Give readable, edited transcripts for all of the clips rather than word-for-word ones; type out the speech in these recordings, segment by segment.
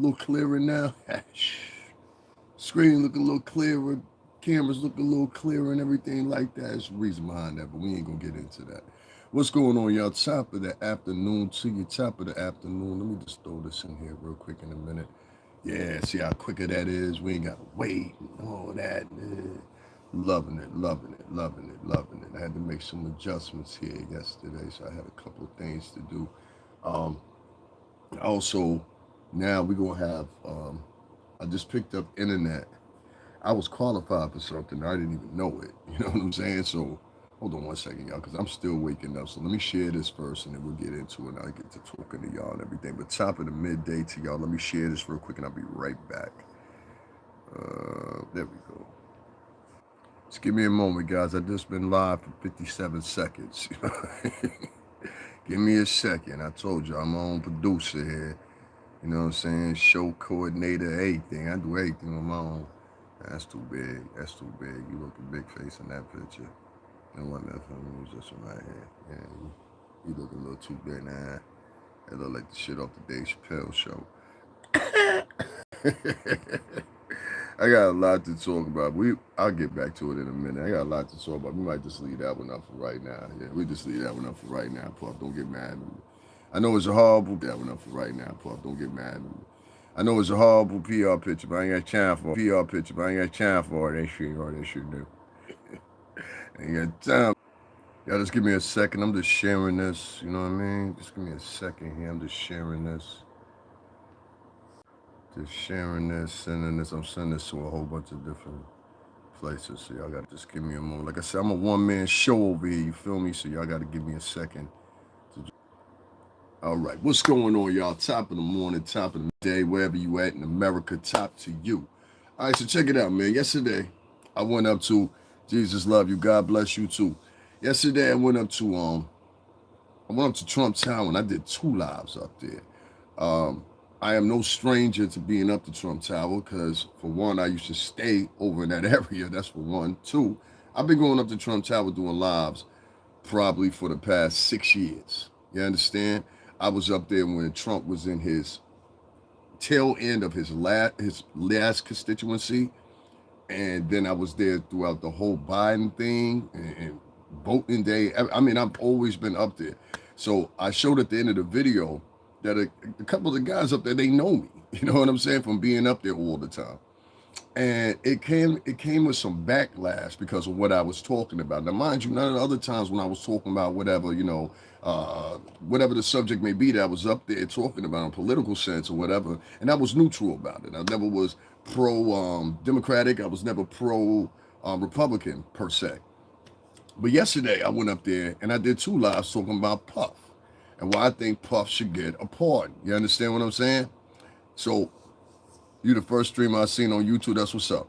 A little clearer now. Screen look a little clearer. Cameras look a little clearer and everything like that. There's a reason behind that, but we ain't gonna get into that. What's going on, y'all? Top of the afternoon to you. Top of the afternoon. Let me just throw this in here real quick in a minute. Yeah, see how quicker that is. We ain't gotta wait and all that. Loving it, loving it, loving it, loving it. I had to make some adjustments here yesterday, so I had a couple of things to do. Um, Also, now we're gonna have. I just picked up internet. I was qualified for something. I didn't even know it. You know what I'm saying? So hold on one second, y'all, because I'm still waking up. So let me share this first, and then we'll get into it. And I'll get to talking to y'all and everything. But top of the midday to y'all. Let me share this real quick, and I'll be right back. There we go. Just give me a moment, guys. I just been live for 57 seconds. Give me a second. I told you I'm my own producer here. You know what I'm saying? Show coordinator, everything. I do everything on my own. That's too big. That's too big. You look a big face in that picture. No one that for me was this one right here. Yeah, you look a little too big now. It look like the shit off the Dave Chappelle show. I got a lot to talk about. I'll get back to it in a minute. I got a lot to talk about. We might just leave that one up for right now. Yeah, we just leave that one up for right now. Puff, don't get mad at me. I know it's a horrible that one up for right now. Puff, don't get mad at me. I know it's a horrible PR picture, but I ain't got time for it. PR picture, but I ain't got time for it. That shit, all that shit new. I ain't got time. Y'all just give me a second. I'm just sharing this. You know what I mean? Just give me a second here. I'm just sharing this. Just sharing this, sending this. I'm sending this to a whole bunch of different places. So y'all got to just give me a moment. Like I said, I'm a one-man show over here. You feel me? So y'all got to give me a second. All right. What's going on, y'all? Top of the morning, top of the day, wherever you at in America, top to you. All right, so check it out, man. Yesterday, I went up to Jesus love you. God bless you too. Yesterday, I went up to Trump Tower and I did 2 lives up there. I am no stranger to being up to Trump Tower because, for one, I used to stay over in that area. That's for one. Two, I've been going up to Trump Tower doing lives probably for the past 6 years. You understand? I was up there when Trump was in his tail end of his last constituency, and then I was there throughout the whole Biden thing and voting day. I mean, I've always been up there. So I showed at the end of the video that a couple of the guys up there, they know me. You know what I'm saying? From being up there all the time. And it came with some backlash because of what I was talking about. Now, mind you, none of the other times when I was talking about whatever, whatever the subject may be that I was up there talking about in political sense or whatever, and I was neutral about it. I never was pro Democratic. I was never pro Republican per se. But yesterday I went up there and I did 2 lives talking about Puff and why I think Puff should get a pardon. You understand what I'm saying? So you the first streamer I seen on YouTube. That's what's up.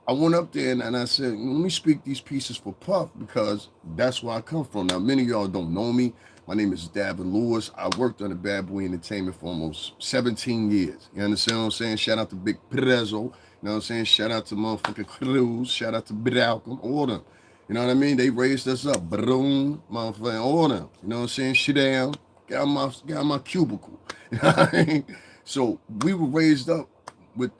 I went up there and I said, let me speak these pieces for Puff because that's where I come from. Now, many of y'all don't know me. My name is Davin Lewis. I worked on the Bad Boy Entertainment for almost 17 years. You understand what I'm saying? Shout out to Big Prezzo. You know what I'm saying? Shout out to motherfucking Cruz. Shout out to Bidalcom. All them. You know what I mean? They raised us up. Broom, motherfucking all them. You know what I'm saying? Shit down. Got my cubicle. You know what I mean? So we were raised up with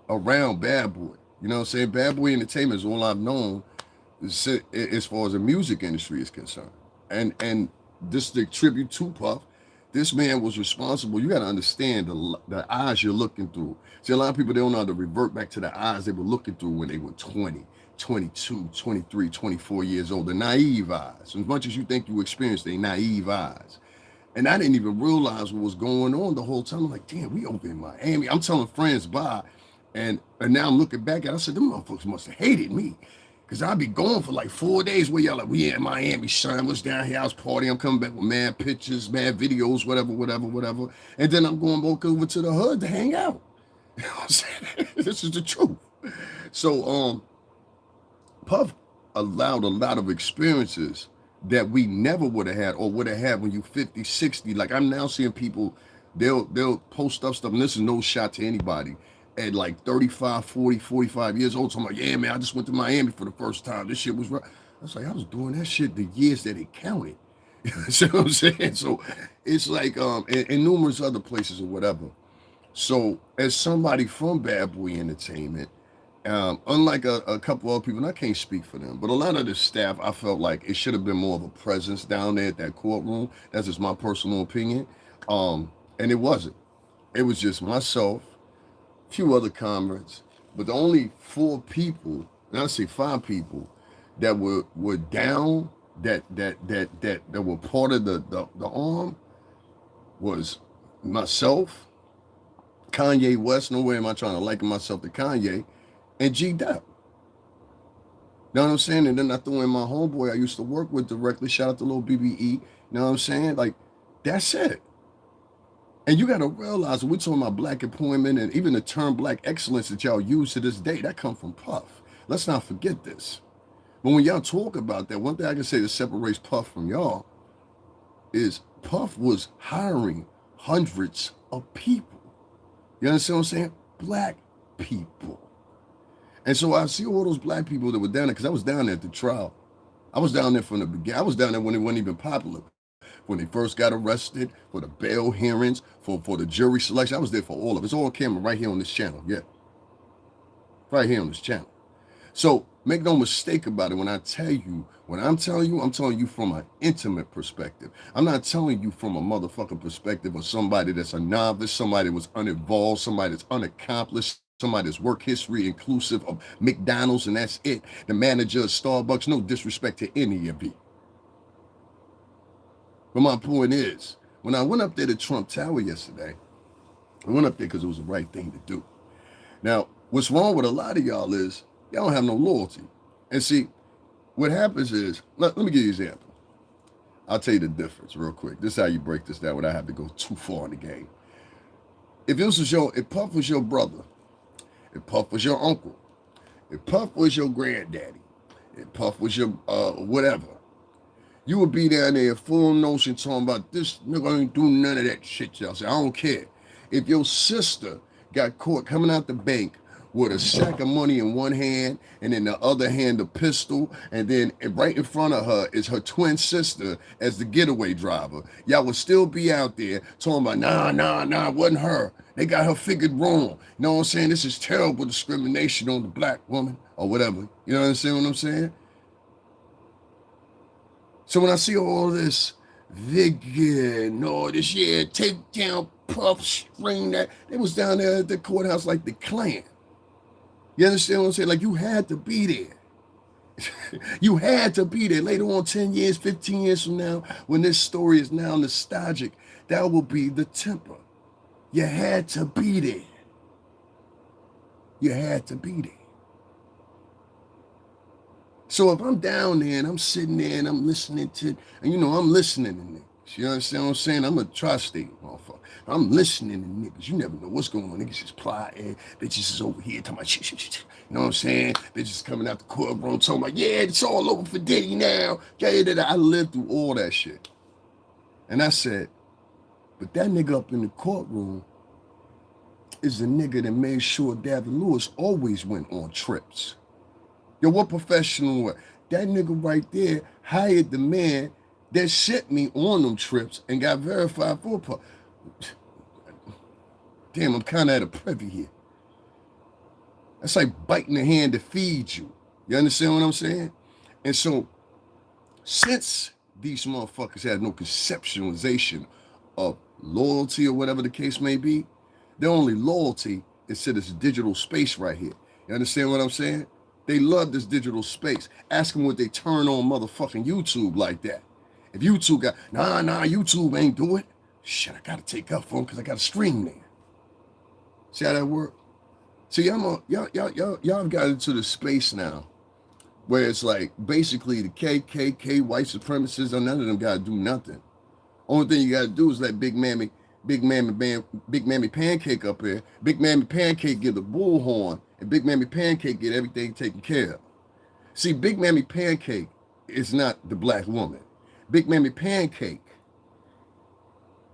around Bad Boy. You know what I'm saying? Bad Boy Entertainment is all I've known as far as the music industry is concerned. And this the tribute to Puff. This man was responsible. You got to understand the eyes you're looking through. See, a lot of people, they don't know how to revert back to the eyes they were looking through when they were 20, 22, 23, 24 years old. The naive eyes. As much as you think you experienced, they naive eyes. And I didn't even realize what was going on the whole time. I'm like, damn, we over in Miami. I'm telling friends bye. And now I'm looking back at it, I said, them motherfuckers must have hated me. Because I'd be gone for like 4 days where y'all like, we in Miami, son, was down here, I was partying, I'm coming back with mad pictures, mad videos, whatever. And then I'm going back over to the hood to hang out. You know what I'm saying? This is the truth. So Puff allowed a lot of experiences that we never would have had or would have had when you 50, 60. Like I'm now seeing people, they'll post stuff, and this is no shot to anybody, at like 35, 40, 45 years old. So I'm like, yeah, man, I just went to Miami for the first time. This shit was right. I was like, I was doing that shit the years that it counted. You know what I'm saying? So it's like, and numerous other places or whatever. So, as somebody from Bad Boy Entertainment, unlike a couple other people, and I can't speak for them, but a lot of the staff, I felt like it should have been more of a presence down there at that courtroom. That's just my personal opinion. And it wasn't. It was just myself, a few other comrades, but the only 4 people, and I say 5 people, that were down, that were part of the arm, was myself, Kanye West. No way am I trying to liken myself to Kanye, and G Dep. You know what I'm saying? And then I threw in my homeboy I used to work with directly. Shout out to little BBE. You know what I'm saying? Like, that's it. And you got to realize, we're talking about black employment and even the term black excellence that y'all use to this day, that come from Puff. Let's not forget this. But when y'all talk about that, one thing I can say that separates Puff from y'all is Puff was hiring hundreds of people. You understand what I'm saying? Black people. And so I see all those black people that were down there, because I was down there at the trial. I was down there from the beginning. I was down there when it wasn't even popular. When they first got arrested, for the bail hearings, for the jury selection. I was there for all of it. It's all on camera right here on this channel. Yeah. Right here on this channel. So make no mistake about it when I tell you, when I'm telling you from an intimate perspective. I'm not telling you from a motherfucking perspective of somebody that's a novice, somebody that was uninvolved, somebody that's unaccomplished, somebody that's work history inclusive of McDonald's and that's it. The manager of Starbucks, no disrespect to any of you. But my point is, when I went up there to Trump Tower yesterday, I went up there because it was the right thing to do. Now, what's wrong with a lot of y'all is y'all don't have no loyalty. And see, what happens is, let me give you an example. I'll tell you the difference real quick. This is how you break this down without having to go too far in the game. If Puff was your brother, if Puff was your uncle, if Puff was your granddaddy, if Puff was your whatever, you would be down there full notion talking about this nigga ain't do none of that shit. Y'all say, I don't care. If your sister got caught coming out the bank with a sack of money in one hand and in the other hand a pistol, and then right in front of her is her twin sister as the getaway driver, y'all would still be out there talking about, nah, it wasn't her. They got her figured wrong. You know what I'm saying? This is terrible discrimination on the black woman or whatever. You know what I'm saying? So when I see all this vegan, all this, yeah, take down Puff, string that, they was down there at the courthouse like the Klan. You understand what I'm saying? Like, you had to be there. You had to be there. Later on, 10 years, 15 years from now, when this story is now nostalgic, that will be the temper. You had to be there. You had to be there. So if I'm down there and I'm sitting there and I'm listening to, and I'm listening to niggas. You understand what I'm saying? I'm a tri-state motherfucker. I'm listening to niggas. You never know what's going on. Niggas is plotting. Bitches is over here talking about shit. You know what I'm saying? Bitches coming out the courtroom talking about, yeah, it's all over for Diddy now. Yeah, I lived through all that shit. And I said, but that nigga up in the courtroom is the nigga that made sure David Lewis always went on trips. Yo, what professional? That nigga right there hired the man that sent me on them trips and got verified for Puff. Damn, I'm kind of at a privy here. That's like biting the hand that feeds you. You understand what I'm saying? And so, since these motherfuckers had no conceptualization of loyalty or whatever the case may be, their only loyalty is to this digital space right here. You understand what I'm saying? They love this digital space. Ask them would they turn on motherfucking YouTube like that. If YouTube got, nah, YouTube ain't do it. Shit, I gotta take up for them because I got a stream there. See how that work? See, y'all have got into the space now where it's like basically the KKK, white supremacists, none of them gotta do nothing. Only thing you gotta do is let Big Mammy Pancake up here. Big Mammy Pancake get the bullhorn, and Big Mammy Pancake get everything taken care of. See, Big Mammy Pancake is not the black woman. Big Mammy Pancake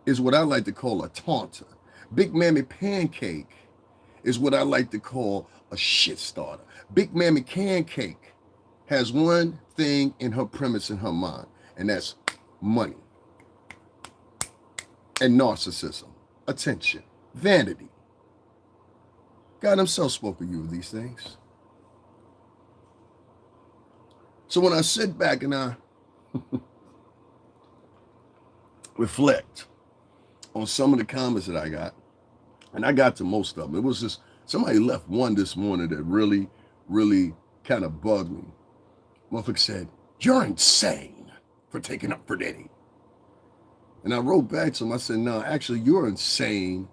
is what I like to call a taunter. Big Mammy Pancake is what I like to call a shit starter. Big Mammy Pancake has one thing in her premise in her mind, and that's money and narcissism, attention, vanity. God himself spoke of you of these things. So when I sit back and I reflect on some of the comments that I got, and I got to most of them. It was just somebody left one this morning that really, really kind of bugged me. Motherfucker said, "You're insane for taking up for Diddy." And I wrote back to him, I said, "No, actually, you're insane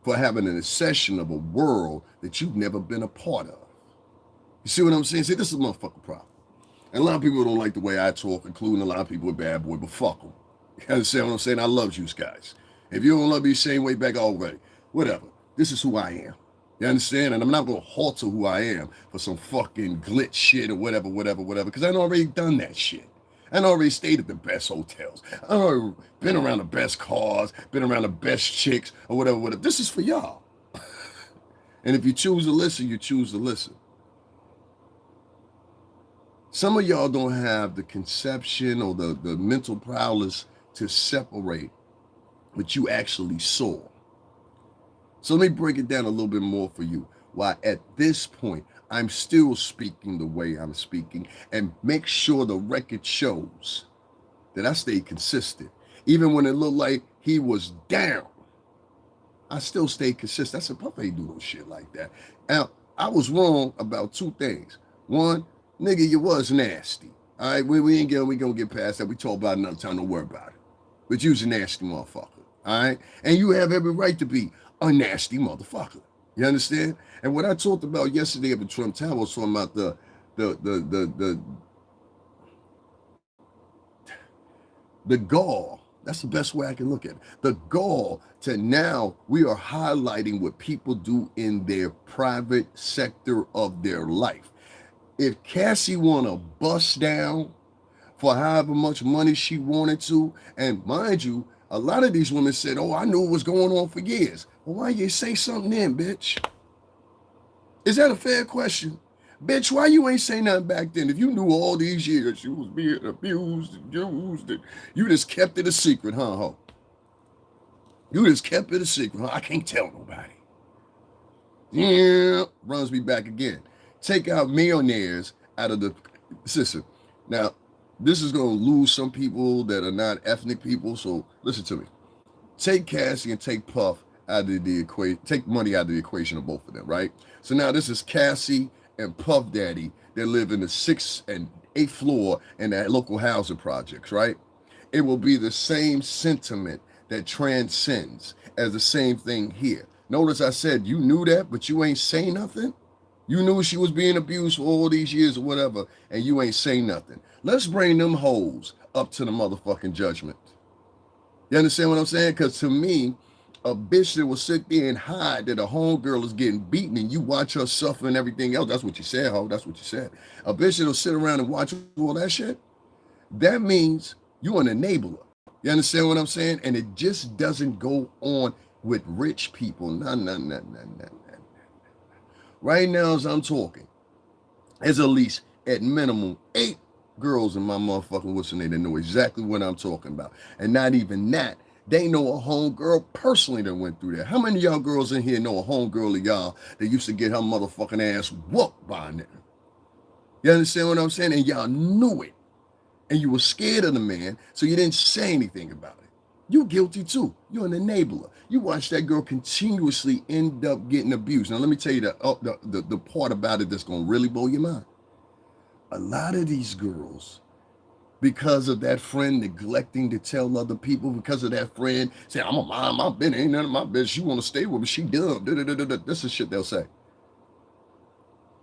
for having an obsession of a world that you've never been a part of." You see what I'm saying? See, this is a motherfucking problem. And a lot of people don't like the way I talk, including a lot of people with Bad Boy, but fuck them. You understand what I'm saying? I love you guys. If you don't love me the same way back, already, whatever. This is who I am. You understand? And I'm not going to alter who I am for some fucking glitch shit or whatever, because I've already done that shit. I already stayed at the best hotels. I already been around the best cars, been around the best chicks or whatever. This is for y'all. And if you choose to listen, you choose to listen. Some of y'all don't have the conception or the mental prowess to separate what you actually saw. So let me break it down a little bit more for you. Why at this point, I'm still speaking the way I'm speaking, and make sure the record shows that I stayed consistent. Even when it looked like he was down, I still stayed consistent. I said, Puff ain't do no shit like that. Now, I was wrong about two things. One, nigga, you was nasty. All right, we gonna get past that. We talk about it another time, don't worry about it. But you's a nasty motherfucker. All right? And you have every right to be a nasty motherfucker. You understand? And what I talked about yesterday at the Trump Tower was talking about the gall. That's the best way I can look at it. The gall to now we are highlighting what people do in their private sector of their life. If Cassie want to bust down for however much money she wanted to, and mind you, a lot of these women said, "Oh, I knew what was going on for years." Well, why you say something then, bitch? Is that a fair question? Bitch, why you ain't say nothing back then? If you knew all these years you was being abused and used, and you just kept it a secret, huh, ho? You just kept it a secret, huh? I can't tell nobody. Yeah, runs me back again. Take out millionaires out of the system. Now, this is going to lose some people that are not ethnic people, so listen to me. Take Cassie and take Puff out of the equation, take money out of the equation of both of them, right? So now this is Cassie and Puff Daddy that live in the 6th and 8th floor in that local housing projects, right? It will be the same sentiment that transcends as the same thing here. Notice I said you knew that, but you ain't say nothing. You knew she was being abused for all these years or whatever, and you ain't say nothing. Let's bring them hoes up to the motherfucking judgment. You understand what I'm saying? Because to me, a bitch that will sit there and hide that a homegirl is getting beaten and you watch her suffer and everything else. That's what you said, ho. That's what you said. A bitch that'll sit around and watch all that shit. That means you an enabler. You understand what I'm saying? And it just doesn't go on with rich people. No. Right now, as I'm talking, there's at least at minimum 8 girls in my motherfucking what's name that know exactly what I'm talking about. And not even that. They know a homegirl personally that went through that. How many of y'all girls in here know a homegirl of y'all that used to get her motherfucking ass whooped by a nigga? You understand what I'm saying? And y'all knew it. And you were scared of the man, so you didn't say anything about it. You're guilty too. You're an enabler. You watch that girl continuously end up getting abused. Now, let me tell you the part about it that's going to really blow your mind. A lot of these girls, because of that friend neglecting to tell other people, because of that friend saying, "I'm a mind my business, ain't none of my business. She want to stay with me, she dumb." This is shit they'll say.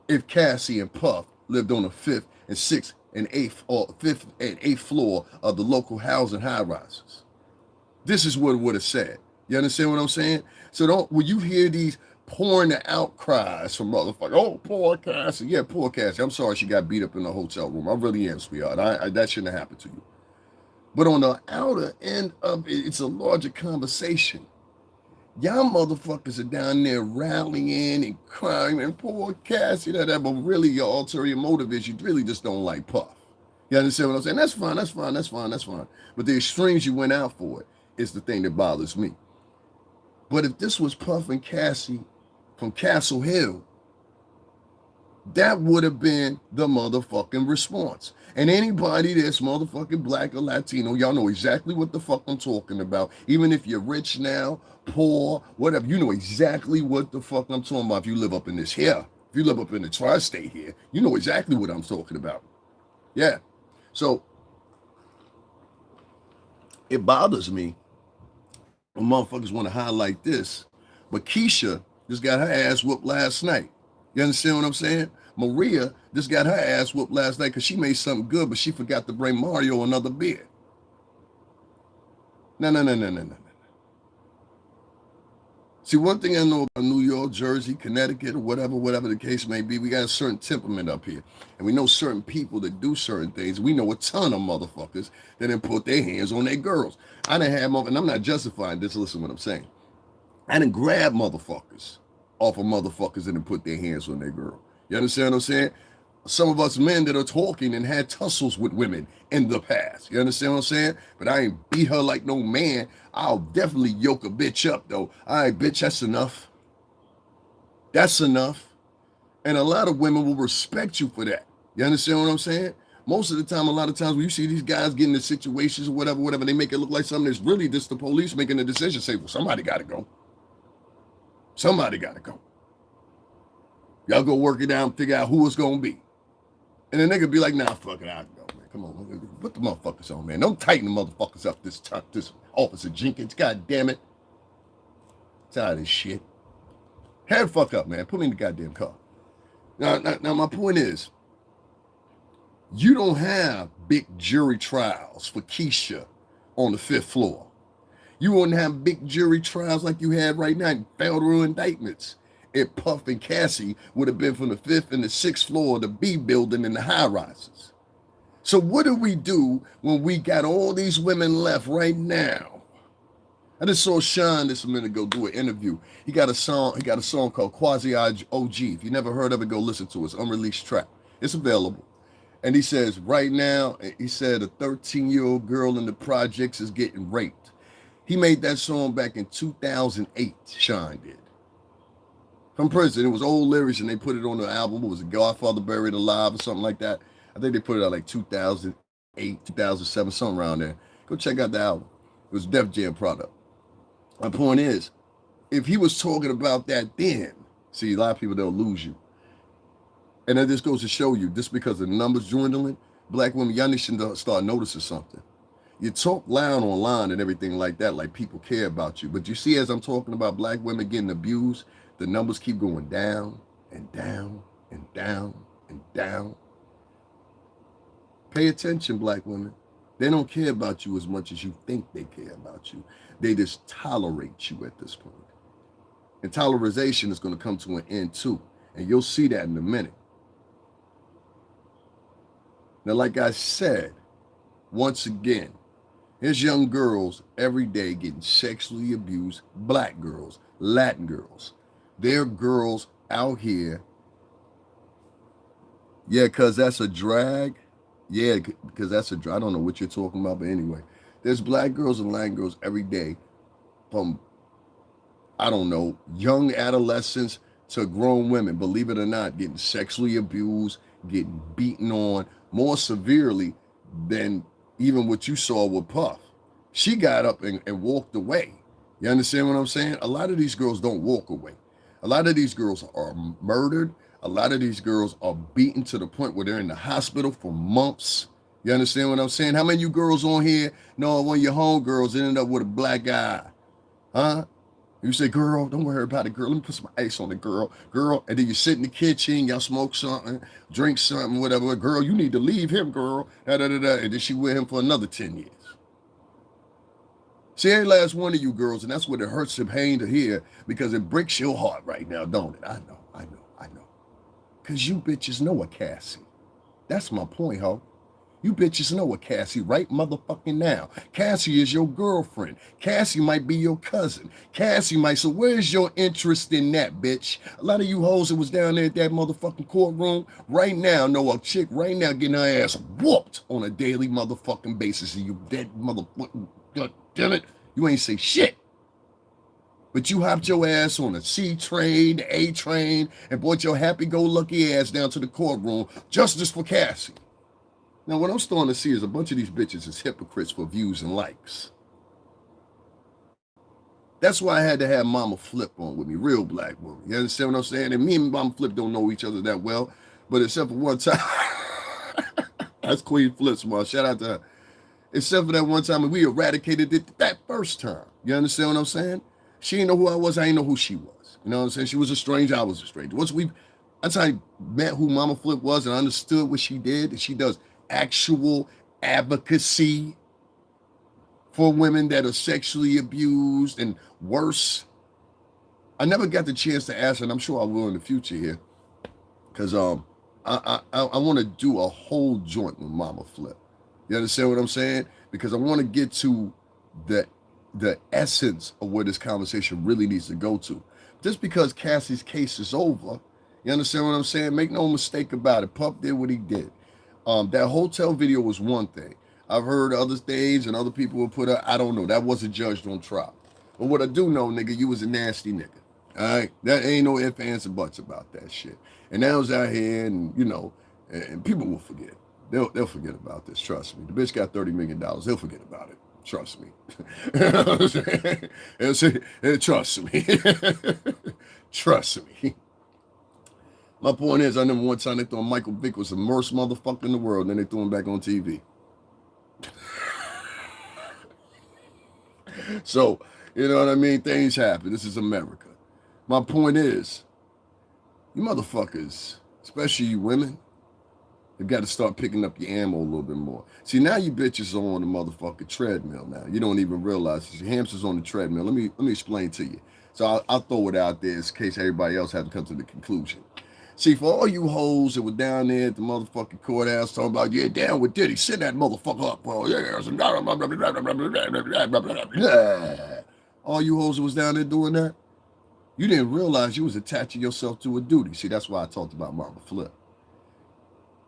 If Cassie and Puff lived on the 5th and 6th and 8th or 5th and 8th floor of the local housing high rises, this is what it would have said. You understand what I'm saying? So when you hear these pouring the outcries from motherfuckers, "Oh, poor Cassie." Yeah, poor Cassie. I'm sorry she got beat up in the hotel room. I really am, sweetheart. That shouldn't have happened to you. But on the outer end of it, it's a larger conversation. Y'all motherfuckers are down there rallying and crying and poor Cassie, but really your ulterior motive is you really just don't like Puff. You understand what I'm saying? That's fine. But the extremes you went out for it is the thing that bothers me. But if this was Puff and Cassie from Castle Hill, that would have been the motherfucking response. And anybody that's motherfucking black or Latino, y'all know exactly what the fuck I'm talking about. Even if you're rich now, poor, whatever, you know exactly what the fuck I'm talking about. If you live up in this here, if you live up in the tri-state here, you know exactly what I'm talking about. Yeah. So it bothers me when motherfuckers want to highlight this, but Keisha just got her ass whooped last night. You understand what I'm saying? Maria just got her ass whooped last night because she made something good, but she forgot to bring Mario another beer. No. See, one thing I know about New York, Jersey, Connecticut, or whatever the case may be, we got a certain temperament up here. And we know certain people that do certain things. We know a ton of motherfuckers that didn't put their hands on their girls. I didn't have, and I'm not justifying this, listen to what I'm saying. I didn't grab motherfuckers off of motherfuckers that didn't put their hands on their girl. You understand what I'm saying? Some of us men that are talking and had tussles with women in the past. You understand what I'm saying? But I ain't beat her like no man. I'll definitely yoke a bitch up, though. All right, bitch, that's enough. That's enough. And a lot of women will respect you for that. You understand what I'm saying? Most of the time, a lot of times when you see these guys get into situations or whatever, they make it look like something that's really just the police making a decision. Say, well, somebody got to go. Somebody got to go. Y'all go work it out and figure out who it's going to be. And the nigga be like, nah, fuck it, I'll go, man. Come on, put the motherfuckers on, man. Don't tighten the motherfuckers up this Officer Jenkins. God damn it. Tired of this shit. Head the fuck up, man. Put me in the goddamn car. Now, my point is, you don't have big jury trials for Keisha on the 5th floor. You wouldn't have big jury trials like you have right now, federal indictments. If Puff and Cassie would have been from the 5th and the 6th floor of the B building in the high rises. So what do we do when we got all these women left right now? I just saw Sean this a minute ago do an interview. He got a song called Quasi OG. If you never heard of it, go listen to it. It's an unreleased track. It's available. And he says right now, he said a 13-year-old girl in the projects is getting raped. He made that song back in 2008, Sean did. From prison. It was old lyrics and they put it on the album. It was Godfather Buried Alive or something like that. I think they put it out like 2008, 2007, something around there. Go check out the album. It was Def Jam product. My point is, if he was talking about that then, see, a lot of people, they'll lose you. And that just goes to show you, just because the numbers dwindling, black women, y'all need to start noticing something. You talk loud online and everything like that, like people care about you. But you see, as I'm talking about black women getting abused, the numbers keep going down and down and down and down. Pay attention, black women. They don't care about you as much as you think they care about you. They just tolerate you at this point. And tolerization is going to come to an end too. And you'll see that in a minute. Now, like I said, once again, there's young girls every day getting sexually abused, black girls, Latin girls. There are girls out here. Yeah, because that's a drag. Yeah, because that's a drag. I don't know what you're talking about, but anyway. There's black girls and Latin girls every day from, I don't know, young adolescents to grown women, believe it or not, getting sexually abused, getting beaten on more severely than even what you saw with Puff. She got up and walked away. You understand what I'm saying? A lot of these girls don't walk away. A lot of these girls are murdered. A lot of these girls are beaten to the point where they're in the hospital for months. You understand what I'm saying? How many of you girls on here know one of your homegirls ended up with a black eye? Huh? You say, girl, don't worry about it, girl. Let me put some ice on it, girl. And then you sit in the kitchen, y'all smoke something, drink something, whatever. Girl, you need to leave him, girl. And then she with him for another 10 years. See, every last one of you girls, and that's what it hurts the pain to hear, because it breaks your heart right now, don't it? I know. Because you bitches know a Cassie. That's my point, ho. You bitches know a Cassie right motherfucking now. Cassie is your girlfriend. Cassie might be your cousin. So where's your interest in that, bitch? A lot of you hoes that was down there at that motherfucking courtroom right now know a chick right now getting her ass whooped on a daily motherfucking basis. And you dead motherfucking, god damn it, you ain't say shit. But you hopped your ass on a C train, the A train, and brought your happy-go-lucky ass down to the courtroom just for Cassie. Now, what I'm starting to see is a bunch of these bitches is hypocrites for views and likes. That's why I had to have Mama Flip on with me, real black woman. You understand what I'm saying? And me and Mama Flip don't know each other that well, but except for one time, that's Queen Flip's mom. Shout out to her. Except for that one time, we eradicated it that first time. You understand what I'm saying? She didn't know who I was. I didn't know who she was. You know what I'm saying? She was a stranger. I was a stranger. That's how I met who Mama Flip was and understood what she did. And she does actual advocacy for women that are sexually abused and worse. I never got the chance to ask her, and I'm sure I will in the future here, because I want to do a whole joint with Mama Flip. You understand what I'm saying? Because I want to get to the essence of where this conversation really needs to go to. Just because Cassie's case is over, you understand what I'm saying? Make no mistake about it. Puff did what he did. That hotel video was one thing. I've heard other things and other people will put up, I don't know. That wasn't judged on trial. But what I do know, nigga, you was a nasty nigga. All right? That ain't no ifs, ands, and buts about that shit. And now it's out here and, you know, and people will forget. They'll forget about this, trust me. The bitch got $30 million. They'll forget about it. Trust me. Trust me. Trust me. My point is, I remember one time they thought Michael Vick was the worst motherfucker in the world, and then they threw him back on TV. So, you know what I mean? Things happen. This is America. My point is, you motherfuckers, especially you women, you've got to start picking up your ammo a little bit more. See, now you bitches are on the motherfucking treadmill now. You don't even realize your hamster's on the treadmill. Let me explain to you. So I'll throw it out there in case everybody else hasn't come to the conclusion. See, for all you hoes that were down there at the motherfucking courthouse talking about, yeah, down with Diddy, send that motherfucker up, bro. Yeah, all you hoes that was down there doing that, you didn't realize you was attaching yourself to a duty. See, that's why I talked about Mama Flip.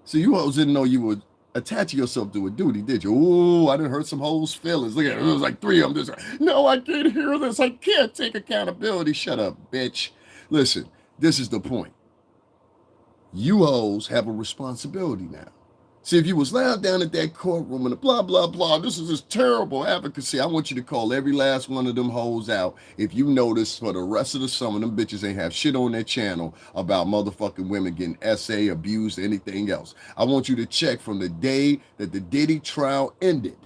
See, you hoes didn't know you were attaching yourself to a duty, did you? Ooh, I done hurt some hoes' feelings. Look at it. It was like 3 of them. Just, no, I can't hear this. I can't take accountability. Shut up, bitch. Listen, this is the point. You hoes have a responsibility now. See, if you was loud down at that courtroom and blah, blah, blah, this is this terrible advocacy, I want you to call every last one of them hoes out. If you notice for the rest of the summer, them bitches ain't have shit on their channel about motherfucking women getting SA, abused, or anything else. I want you to check from the day that the Diddy trial ended,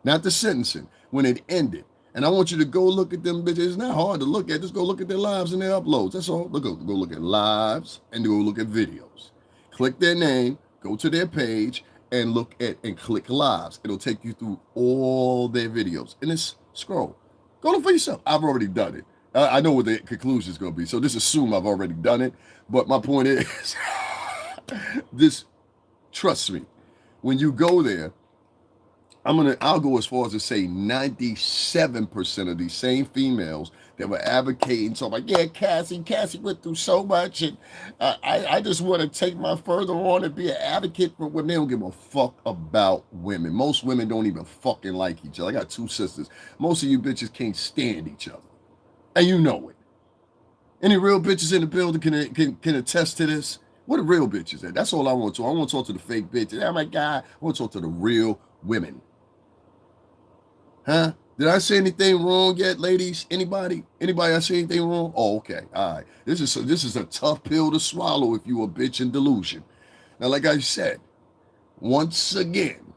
not the sentencing, when it ended. And I want you to go look at them bitches. It's not hard to look at. Just go look at their lives and their uploads. That's all. Go look at lives and go look at videos. Click their name, go to their page, and look at and click lives. It'll take you through all their videos. And it's scroll. Go look for yourself. I've already done it. I know what the conclusion is going to be. So just assume I've already done it. But my point is, trust me, when you go there, I'll go as far as to say 97% of these same females that were advocating, talking like, yeah, Cassie went through so much, and I just want to take my further on and be an advocate for women. They don't give a fuck about women. Most women don't even fucking like each other. I got 2 sisters. Most of you bitches can't stand each other, and you know it. Any real bitches in the building can attest to this? What are real bitches at? That's all I want to. I want to talk to the fake bitches. Oh my God, I want to talk to the real women. Huh? Did I say anything wrong yet, ladies? Anybody I say anything wrong? Oh, okay. All right. This is a tough pill to swallow if you a bitch in delusion. Now, like I said, once again,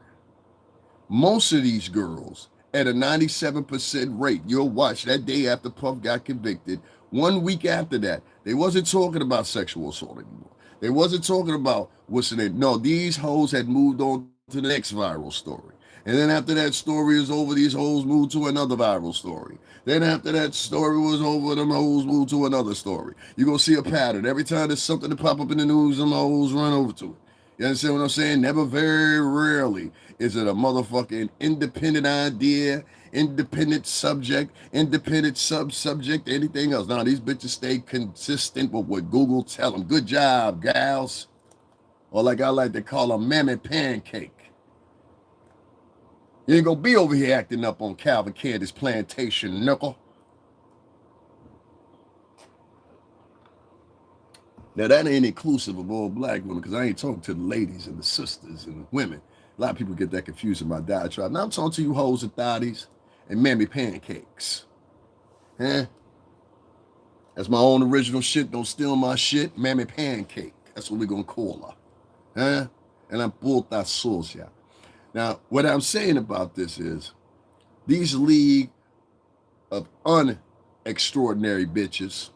most of these girls at a 97% rate, you'll watch that day after Puff got convicted, 1 week after that, they wasn't talking about sexual assault anymore. They wasn't talking about what's the name. No, these hoes had moved on to the next viral story. And then after that story is over, these hoes moved to another viral story. Then after that story was over, them hoes moved to another story. You're going to see a pattern. Every time there's something to pop up in the news, them hoes run over to it. You understand what I'm saying? Never, very rarely is it a motherfucking independent idea, independent subject, independent sub-subject, anything else. Now, these bitches stay consistent with what Google tell them. Good job, gals. Or like I like to call them, mammy pancake. You ain't gonna be over here acting up on Calvin Candy's plantation, knuckle. Now, that ain't inclusive of all black women, because I ain't talking to the ladies and the sisters and the women. A lot of people get that confused in my diatribe. Now I'm talking to you hoes and thotties and mammy pancakes. Huh? That's my own original shit. Don't steal my shit. Mammy pancake. That's what we're going to call her. Huh? And I'm puta sucia. Now, what I'm saying about this is these league of unextraordinary bitches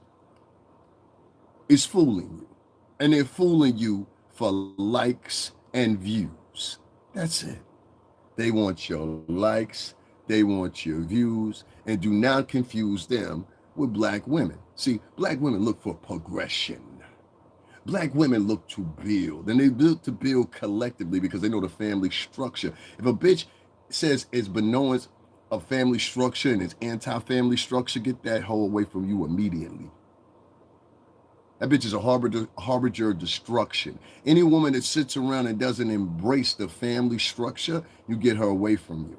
is fooling you. And they're fooling you for likes and views. That's it. They want your likes, they want your views, and do not confuse them with black women. See, black women look for progression. Black women look to build, and they look to build collectively because they know the family structure. If a bitch says it's Benoit's a family structure and it's anti-family structure, get that hoe away from you immediately. That bitch is a harbinger of destruction. Any woman that sits around and doesn't embrace the family structure, you get her away from you.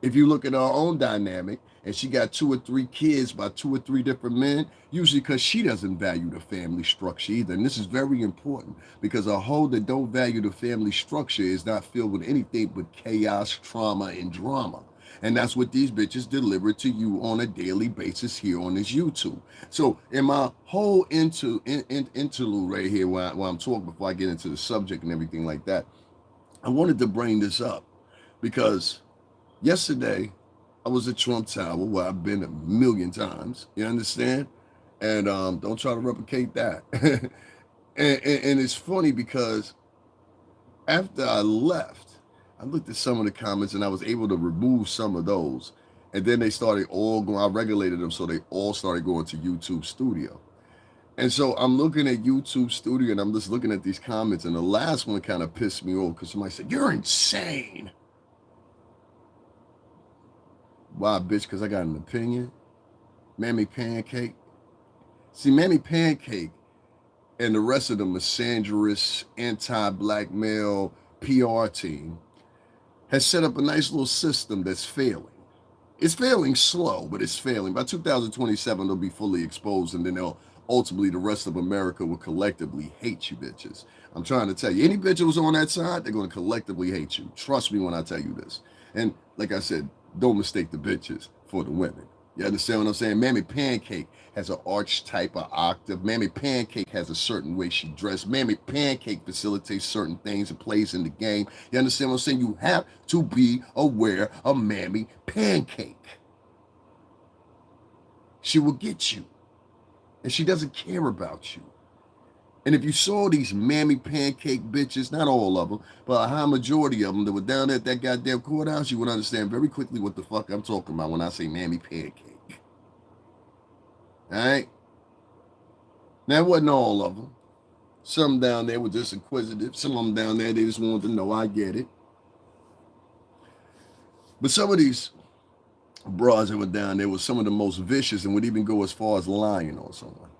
If you look at our own dynamic and she got 2 or 3 kids by 2 or 3 different men, usually because she doesn't value the family structure either. And this is very important because a hoe that don't value the family structure is not filled with anything but chaos, trauma, and drama. And that's what these bitches deliver to you on a daily basis here on this YouTube. So in my whole interlude right here while I'm talking before I get into the subject and everything like that, I wanted to bring this up because yesterday I was at Trump Tower where I've been a million times, you understand? And don't try to replicate that. and it's funny because after I left, I looked at some of the comments and I was able to remove some of those. And then they started all going, I regulated them so they all started going to YouTube Studio. And so I'm looking at YouTube Studio and I'm just looking at these comments. And the last one kind of pissed me off because somebody said, "You're insane." Why, bitch? Because I got an opinion. Mammy Pancake. See, Mammy Pancake and the rest of the misandrous, anti-black male PR team has set up a nice little system that's failing. It's failing slow, but it's failing. By 2027, they'll be fully exposed, and then they'll ultimately, the rest of America will collectively hate you bitches. I'm trying to tell you, any bitch who's on that side, they're going to collectively hate you. Trust me when I tell you this. And like I said, don't mistake the bitches for the women. You understand what I'm saying? Mammy Pancake has an archetype, an octave. Mammy Pancake has a certain way she dressed. Mammy Pancake facilitates certain things and plays in the game. You understand what I'm saying? You have to be aware of Mammy Pancake. She will get you. And she doesn't care about you. And if you saw these Mammy Pancake bitches, not all of them, but a high majority of them that were down at that goddamn courthouse, you would understand very quickly what the fuck I'm talking about when I say Mammy Pancake. All right? Now, it wasn't all of them. Some down there were just inquisitive. Some of them down there, they just wanted to know. I get it. But some of these bras that were down there were some of the most vicious and would even go as far as lying on someone.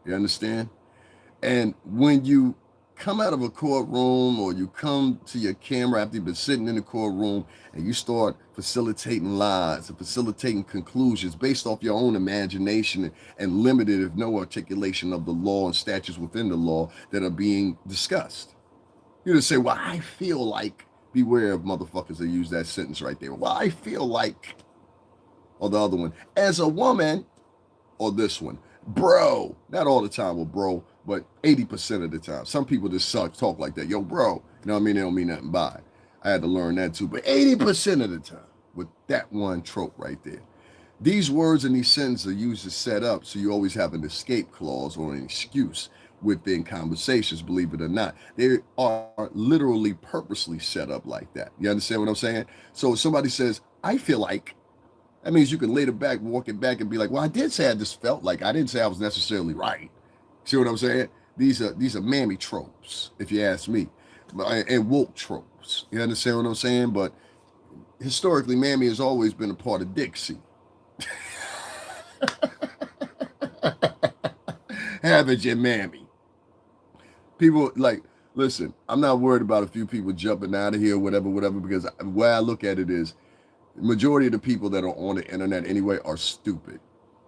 You understand? And when you come out of a courtroom or you come to your camera after you've been sitting in the courtroom and you start facilitating lies and facilitating conclusions based off your own imagination and limited, if no articulation of the law and statutes within the law that are being discussed. You just say, well, I feel like, beware of motherfuckers that use that sentence right there. Well, I feel like, or the other one, as a woman, or this one, bro, not all the time with bro, but 80% of the time. Some people just talk like that. Yo, bro, you know what I mean? They don't mean nothing by it. I had to learn that too. But 80% of the time, with that one trope right there. These words and these sentences are used to set up so you always have an escape clause or an excuse within conversations, believe it or not. They are literally purposely set up like that. You understand what I'm saying? So if somebody says, I feel like, that means you can later back, walk it back and be like, well, I did say I just felt like, I didn't say I was necessarily right. See what I'm saying? These are mammy tropes, if you ask me, and woke tropes. You understand what I'm saying? But historically, mammy has always been a part of Dixie. Haven't you, mammy? People like, listen, I'm not worried about a few people jumping out of here, whatever, because the way I look at it is, the majority of the people that are on the internet anyway are stupid.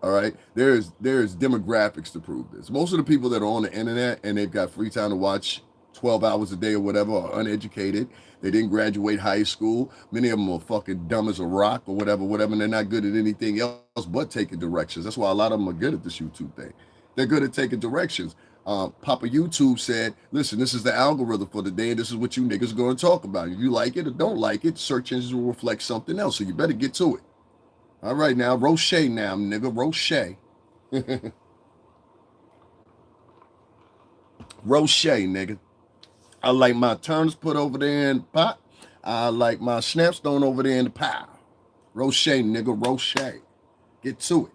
All right, there's demographics to prove this. Most of the people that are on the internet and they've got free time to watch 12 hours a day or whatever are uneducated. They didn't graduate high school. Many of them are fucking dumb as a rock or whatever, and they're not good at anything else but taking directions. That's why a lot of them are good at this YouTube thing. They're good at taking directions. Papa YouTube said, listen, this is the algorithm for the day, and this is what you niggas are going to talk about. If you like it or don't like it, search engines will reflect something else, so you better get to it. All right, now, Roche now, nigga, Roche. Roche, nigga. I like my turnips put over there in the pot. I like my snapstone over there in the pile. Roche, nigga, Roche. Get to it.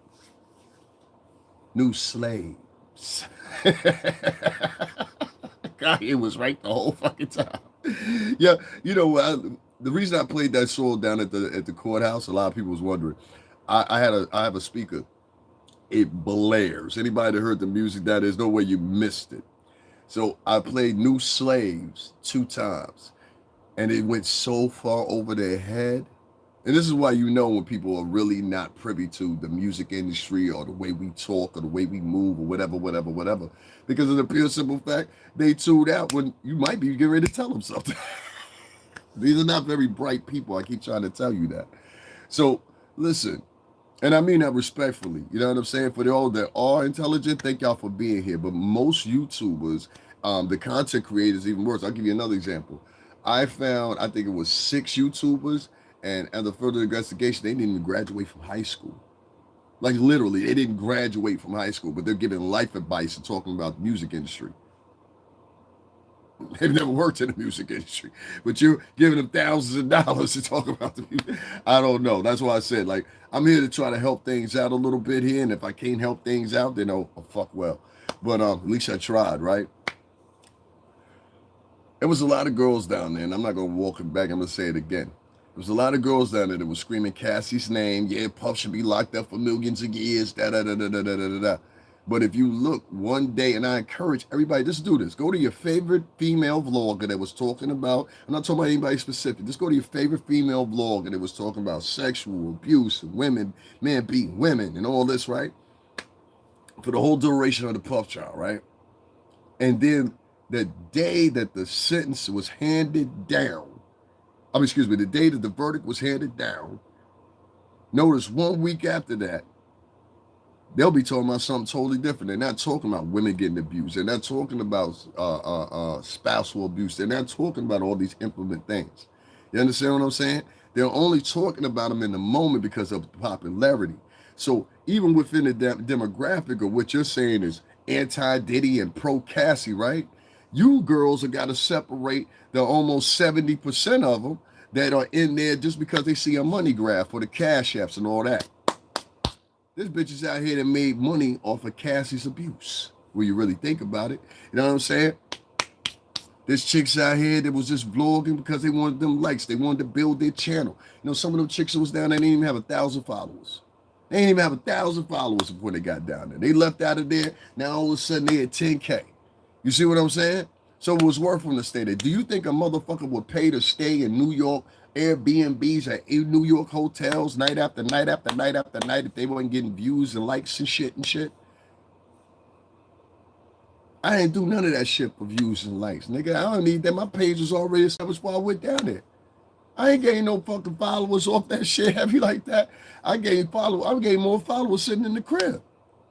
New slaves. God, it was right the whole fucking time. Yeah, you know, the reason I played that song down at the courthouse, a lot of people was wondering. I have a speaker. It blares. Anybody that heard the music, that there's no way you missed it. So I played New Slaves 2 times, and it went so far over their head. And this is why you know when people are really not privy to the music industry or the way we talk or the way we move or whatever. Because of the pure simple fact, they tuned out when you might be getting ready to tell them something. These are not very bright people. I keep trying to tell you that. So listen, and I mean that respectfully. You know what I'm saying? For all that are intelligent, thank y'all for being here. But most YouTubers, the content creators, even worse. I'll give you another example. I found, I think it was 6 YouTubers, and after further investigation, they didn't even graduate from high school. Like literally, they didn't graduate from high school, but they're giving life advice and talking about the music industry. They've never worked in the music industry, but you're giving them thousands of dollars to talk about the music. I don't know. That's why I said, like, I'm here to try to help things out a little bit here, and if I can't help things out, then oh fuck well. But at least I tried, right? There was a lot of girls down there, and I'm not gonna walk it back. I'm gonna say it again. There was a lot of girls down there that were screaming Cassie's name. Yeah, Puff should be locked up for millions of years. Da da da da da da da da. But if you look one day, and I encourage everybody, just do this. Go to your favorite female vlogger that was talking about, I'm not talking about anybody specific, just go to your favorite female vlogger that was talking about sexual abuse and women, men beating women and all this, right? For the whole duration of the Puff trial, right? And then the day that the sentence was handed down, the day that the verdict was handed down, notice 1 week after that, they'll be talking about something totally different. They're not talking about women getting abused. They're not talking about spousal abuse. They're not talking about all these implement things. You understand what I'm saying? They're only talking about them in the moment because of popularity. So even within the demographic of what you're saying is anti-Diddy and pro-Cassie, right? You girls have got to separate the almost 70% of them that are in there just because they see a money grab for the cash apps and all that. This bitch is out here that made money off of Cassie's abuse. When you really think about it. You know what I'm saying? There's chicks out here that was just vlogging because they wanted them likes. They wanted to build their channel. You know, some of them chicks that was down there, they didn't even have 1,000 followers. They didn't even have 1,000 followers before they got down there. They left out of there. Now all of a sudden they at 10K. You see what I'm saying? So it was worth them to stay there. Do you think a motherfucker would pay to stay in New York, Airbnbs at New York hotels night after night after night after night if they weren't getting views and likes and shit and shit? I didn't do none of that shit for views and likes, nigga. I don't need that. My page was already established before I went down there. I ain't gained no fucking followers off that shit heavy like that. I gained more followers sitting in the crib.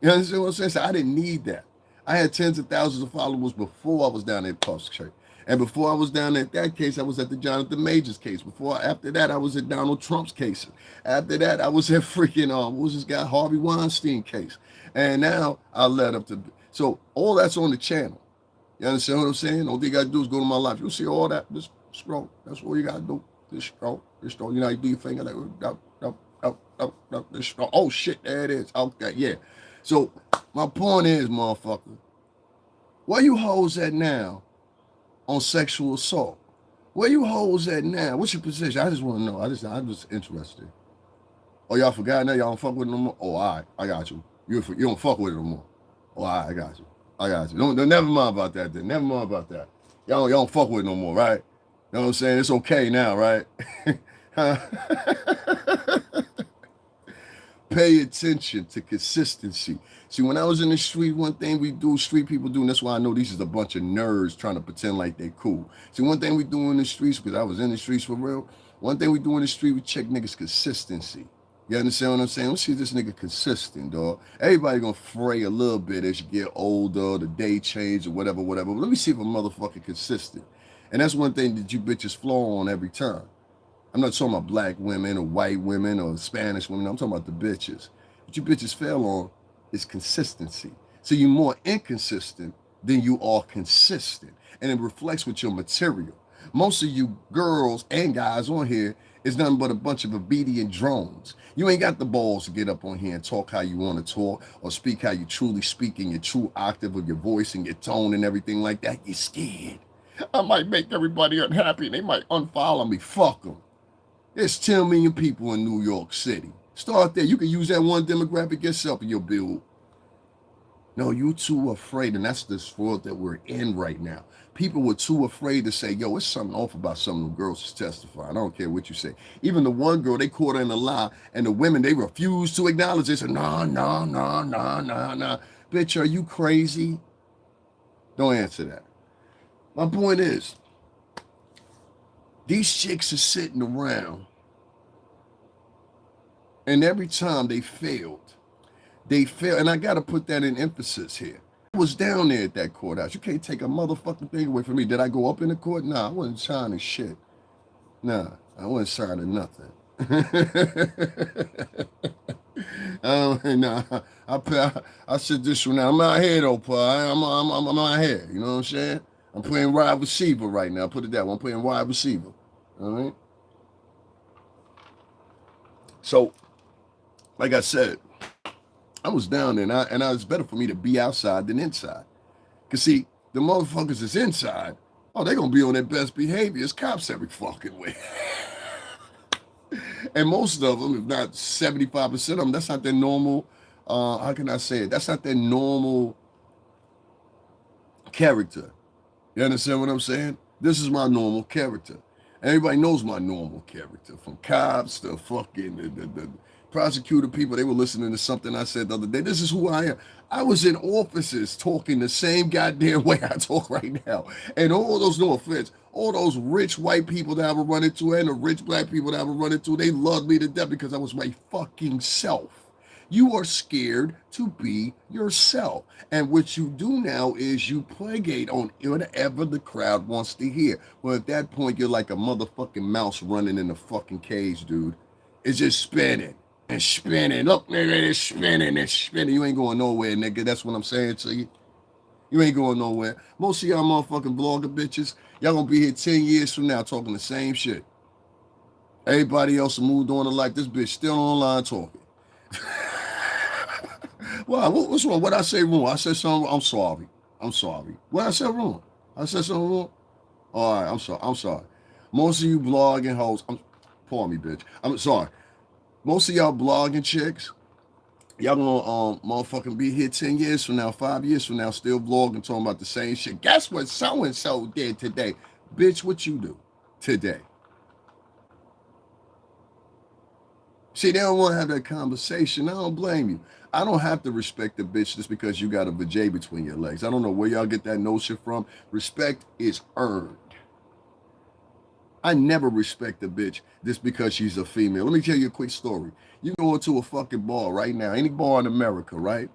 You understand what I'm saying? So I didn't need that. I had tens of thousands of followers before I was down at Puff's church. And before I was down at that case, I was at the Jonathan Majors case. After that, I was at Donald Trump's case. After that, I was at freaking, what was this guy, Harvey Weinstein case. And now I led up to, so all that's on the channel. You understand what I'm saying? All you got to do is go to my life. You'll see all that. Just scroll. That's all you got to do. Just scroll. You know, you do your finger like, just scroll. Oh, shit, there it is. Okay, yeah. So my point is, motherfucker, where you hoes at now on sexual assault? Where you hoes at now? What's your position? I just want to know. I'm just interested. Oh, y'all forgot now? Y'all don't fuck with it no more? Oh, all right. I got you. You don't fuck with it no more. Oh, all right. I got you. Don't never mind about that then. Never mind about that. Y'all don't fuck with it no more, right? You know what I'm saying? It's okay now, right? Pay attention to consistency. See, when I was in the street, one thing we do, street people do, and that's why I know these is a bunch of nerds trying to pretend like they cool. See, one thing we do in the streets, because I was in the streets for real, one thing we do in the street, we check niggas' consistency. You understand what I'm saying? Let's see if this nigga consistent, dog. Everybody gonna fray a little bit as you get older, the day change or whatever, whatever. But let me see if a motherfucker consistent. And that's one thing that you bitches flow on every time. I'm not talking about black women or white women or Spanish women. I'm talking about the bitches. What you bitches fail on is consistency. So you're more inconsistent than you are consistent. And it reflects with your material. Most of you girls and guys on here is nothing but a bunch of obedient drones. You ain't got the balls to get up on here and talk how you want to talk or speak how you truly speak in your true octave of your voice and your tone and everything like that. You're scared. I might make everybody unhappy and they might unfollow me. Fuck them. There's 10 million people in New York City. Start there. You can use that one demographic yourself in your build. No, you're too afraid, and that's this world that we're in right now. People were too afraid to say, yo, it's something off about some of the girls that's testifying. I don't care what you say. Even the one girl, they caught her in a lie, and the women, they refused to acknowledge it. They said, no. Bitch, are you crazy? Don't answer that. My point is, these chicks are sitting around, and every time they failed, and I got to put that in emphasis here. I was down there at that courthouse. You can't take a motherfucking thing away from me. Did I go up in the court? Nah, I wasn't signing shit. Nah, I wasn't signing nothing. I said this one now. I'm out here though, pa. I'm out here. You know what I'm saying? I'm playing wide receiver right now. Put it that way. I'm playing wide receiver. All right. So, like I said, I was down there, and it's better for me to be outside than inside. Cause see, the motherfuckers that's inside, oh, they gonna be on their best behavior as cops every fucking way. And most of them, if not 75% of them, that's not their normal. How can I say it? That's not their normal character. You understand what I'm saying? This is my normal character. Everybody knows my normal character, from cops to fucking the prosecutor people. They were listening to something I said the other day. This is who I am. I was in offices talking the same goddamn way I talk right now. And all those, no offense, all those rich white people that I would run into and the rich black people that I would run into, they loved me to death because I was my fucking self. You are scared to be yourself. And what you do now is you plagiate on whatever the crowd wants to hear. Well, at that point, you're like a motherfucking mouse running in a fucking cage, dude. It's just spinning and spinning. Look, nigga, it's spinning and spinning. You ain't going nowhere, nigga. That's what I'm saying to you. You ain't going nowhere. Most of y'all motherfucking blogger bitches, y'all gonna be here 10 years from now talking the same shit. Everybody else moved on to life. This bitch still online talking. Well, what's wrong? What I say wrong? I said something. I'm sorry. What I said wrong? I said something wrong. All right, I'm sorry. Most of you blogging hoes, pardon me, bitch. I'm sorry. Most of y'all blogging chicks, y'all gonna motherfucking be here 10 years from now, 5 years from now, still vlogging, talking about the same shit. Guess what so and so did today, bitch? What you do today? See, they don't want to have that conversation. I don't blame you. I don't have to respect the bitch just because you got a vajay between your legs. I don't know where y'all get that notion from. Respect is earned. I never respect a bitch just because she's a female. Let me tell you a quick story. You go into a fucking bar right now, any bar in America, right?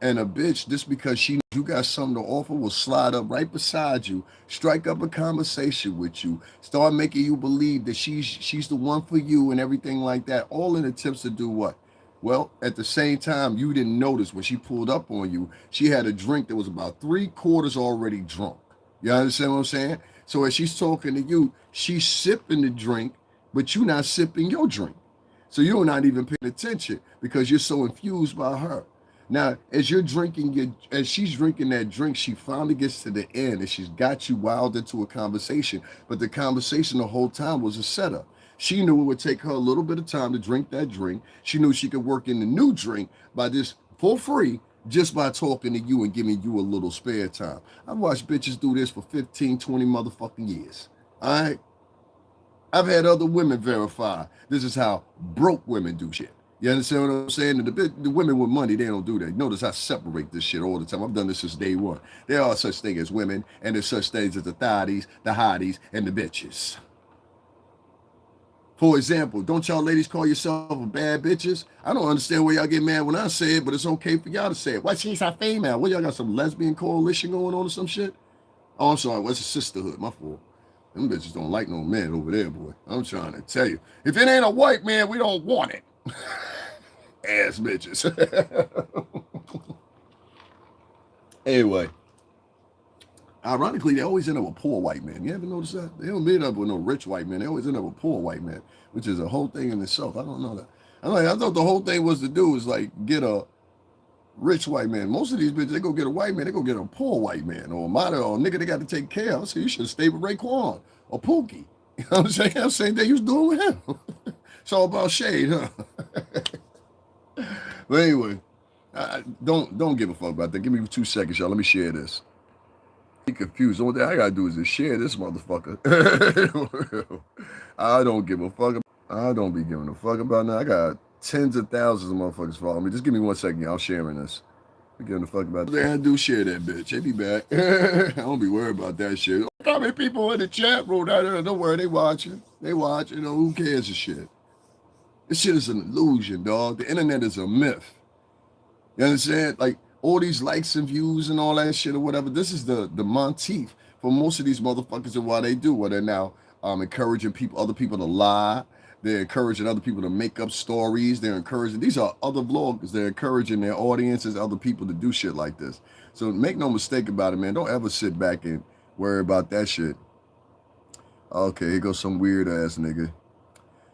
And a bitch, just because she knows you got something to offer, will slide up right beside you, strike up a conversation with you, start making you believe that she's the one for you and everything like that, all in attempts to do what? Well, at the same time, you didn't notice when she pulled up on you, she had a drink that was about 3/4 already drunk. You understand what I'm saying? So as she's talking to you, she's sipping the drink, but you're not sipping your drink. So you're not even paying attention because you're so infused by her. Now, as she's drinking that drink, she finally gets to the end and she's got you wild into a conversation. But the conversation the whole time was a setup. She knew it would take her a little bit of time to drink that drink. She knew she could work in the new drink by this for free, just by talking to you and giving you a little spare time. I've watched bitches do this for 15, 20 motherfucking years. All right? I've had other women verify this is how broke women do shit. You understand what I'm saying? The women with money, they don't do that. Notice I separate this shit all the time. I've done this since day one. There are such things as women, and there's such things as the thotties, the hotties, and the bitches. For example, don't y'all ladies call yourself a bad bitches? I don't understand why y'all get mad when I say it, but it's okay for y'all to say it. Why she's a female? What, y'all got some lesbian coalition going on or some shit? Oh, I'm sorry. What's a sisterhood? My fault. Them bitches don't like no men over there, boy. I'm trying to tell you. If it ain't a white man, we don't want it. Ass bitches. Anyway, ironically, they always end up with poor white men. You ever notice that? They don't end up with no rich white men. They always end up with poor white men, which is a whole thing in itself. I don't know that. I thought the whole thing was to do is like get a rich white man. Most of these bitches, they go get a white man, they go get a poor white man or a model or a nigga they got to take care of. So you should have stayed with Raekwon or Pookie. You know what I'm saying? I'm saying that you was doing with him. It's all about shade, huh? But anyway, don't give a fuck about that. Give me 2 seconds, y'all. Let me share this. Be confused. The only thing I gotta do is just share this motherfucker. I don't give a fuck. I don't be giving a fuck about that. I got tens of thousands of motherfuckers following me. Just give me 1 second, y'all. Sharing this. Be giving a fuck about that. I do share that bitch. They be back. I don't be worried about that shit. Look how many people in the chat room out there. Don't worry, they watching. They watch. You know, who cares the shit? This shit is an illusion, dog. The internet is a myth. You understand? Like, all these likes and views and all that shit or whatever, this is the motif for most of these motherfuckers and why they do what they're now encouraging other people to lie. They're encouraging other people to make up stories. They're encouraging, these are other vloggers. They're encouraging their audiences, other people to do shit like this. So make no mistake about it, man. Don't ever sit back and worry about that shit. Okay, here goes some weird ass nigga.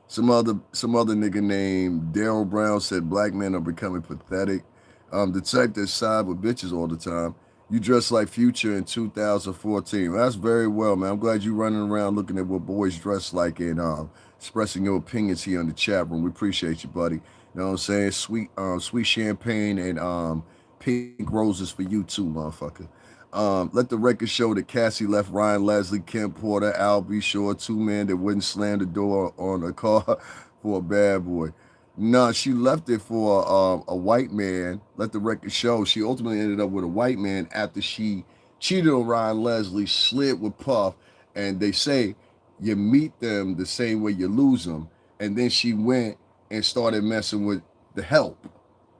Some other nigga named Daryl Brown said black men are becoming pathetic. The type that side with bitches all the time. You dress like Future in 2014. Well, that's very well, man. I'm glad you running around looking at what boys dress like and expressing your opinions here in the chat room. We appreciate you, buddy. You know what I'm saying? Sweet champagne and pink roses for you too, motherfucker. Let the record show that Cassie left Ryan Leslie, Kim Porter, Al B. Shore, 2 men that wouldn't slam the door on a car for a bad boy. No, she left it for a white man. Let the record show. She ultimately ended up with a white man after she cheated on Ryan Leslie, slid with Puff, and they say you meet them the same way you lose them. And then she went and started messing with the help,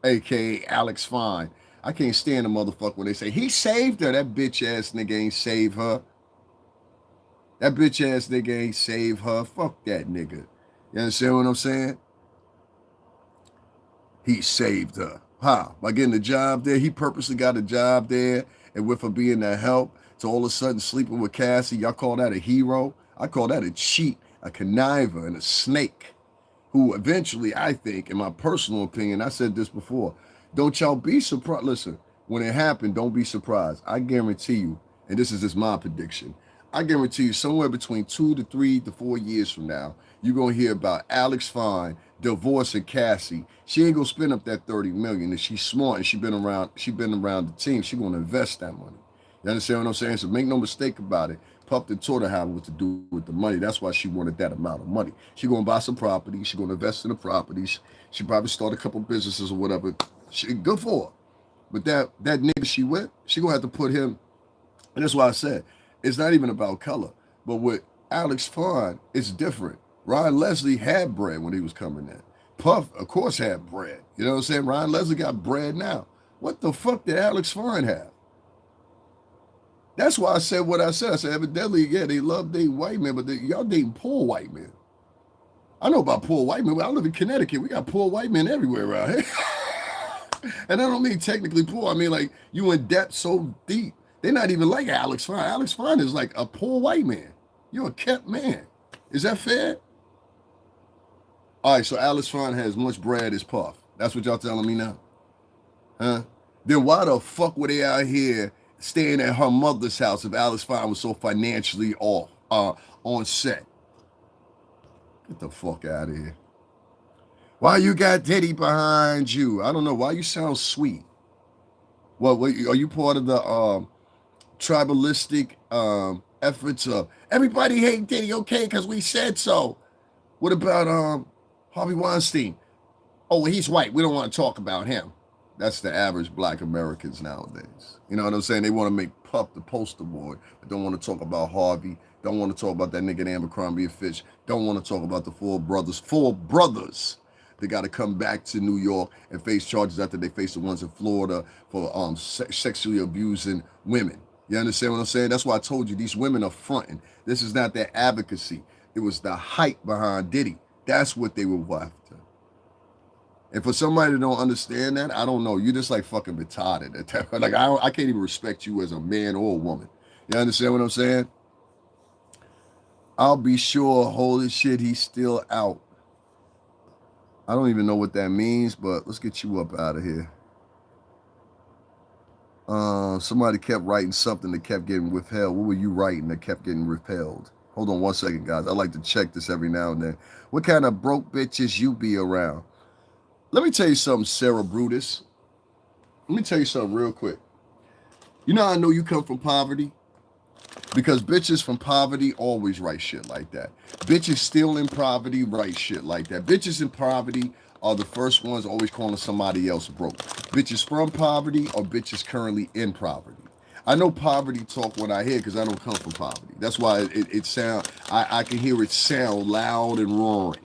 aka Alex Fine. I can't stand the motherfucker when they say he saved her. That bitch ass nigga ain't save her. That bitch ass nigga ain't save her. Fuck that nigga. You understand what I'm saying? He saved her. How? By getting a job there. He purposely got a job there, and with her being that help, to all of a sudden sleeping with Cassie, y'all call that a hero? I call that a cheat, a conniver, and a snake, who eventually, I think, in my personal opinion, I said this before, don't y'all be surprised. Listen, when it happened, don't be surprised. I guarantee you, and this is just my prediction, I guarantee you somewhere between 2 to 3 to 4 years from now, you're going to hear about Alex Fine divorcing Cassie. She ain't going to spend up that $30 million. And she's smart and she been around the team. She's going to invest that money. You understand what I'm saying? So make no mistake about it. Puff and taught her how what to do with the money. That's why she wanted that amount of money. She going to buy some property. She going to invest in the properties. She probably start a couple businesses or whatever. Good for her. But that nigga she with, she going to have to put him, and that's why I said, it's not even about color. But with Alex Fine, it's different. Ryan Leslie had bread when he was coming in. Puff, of course, had bread. You know what I'm saying? Ryan Leslie got bread now. What the fuck did Alex Fine have? That's why I said what I said. I said, evidently, yeah, they love dating white men, but y'all dating poor white men. I know about poor white men, but I live in Connecticut. We got poor white men everywhere around here. And I don't mean technically poor. I mean, like, you in debt so deep. They're not even like Alex Fine. Alex Fine is like a poor white man. You're a kept man. Is that fair? All right, so Alex Fine has as much bread as Puff. That's what y'all telling me now? Huh? Then why the fuck were they out here staying at her mother's house if Alex Fine was so financially off, on set? Get the fuck out of here. Why you got Diddy behind you? I don't know. Why you sound sweet? What are you part of the tribalistic efforts of everybody hate Diddy, okay, because we said so? What about Harvey Weinstein? Oh, well, he's white. We don't want to talk about him. That's the average black Americans nowadays. You know what I'm saying? They want to make Puff the poster boy, but don't want to talk about Harvey. Don't want to talk about that nigga Abercrombie and Fitch. Don't want to talk about the four brothers. Four brothers. They got to come back to New York and face charges after they face the ones in Florida for sexually abusing women. You understand what I'm saying? That's why I told you these women are fronting. This is not their advocacy. It was the hype behind Diddy. That's what they were after. And for somebody that don't understand that, I don't know. You're just like fucking retarded. Like I can't even respect you as a man or a woman. You understand what I'm saying? I'll be sure, holy shit, he's still out. I don't even know what that means, but let's get you up out of here. Somebody kept writing something that kept getting withheld. What were you writing that kept getting withheld? Hold on one second, guys. I like to check this every now and then. What kind of broke bitches you be around? Let me tell you something, Sarah Brutus. Let me tell you something real quick. You know how I know you come from poverty? Because bitches from poverty always write shit like that. Bitches still in poverty write shit like that. Bitches in poverty are the first ones always calling somebody else broke. Bitches from poverty or bitches currently in poverty. I know poverty talk when I hear because I don't come from poverty. That's why it sound, I can hear it sound loud and roaring.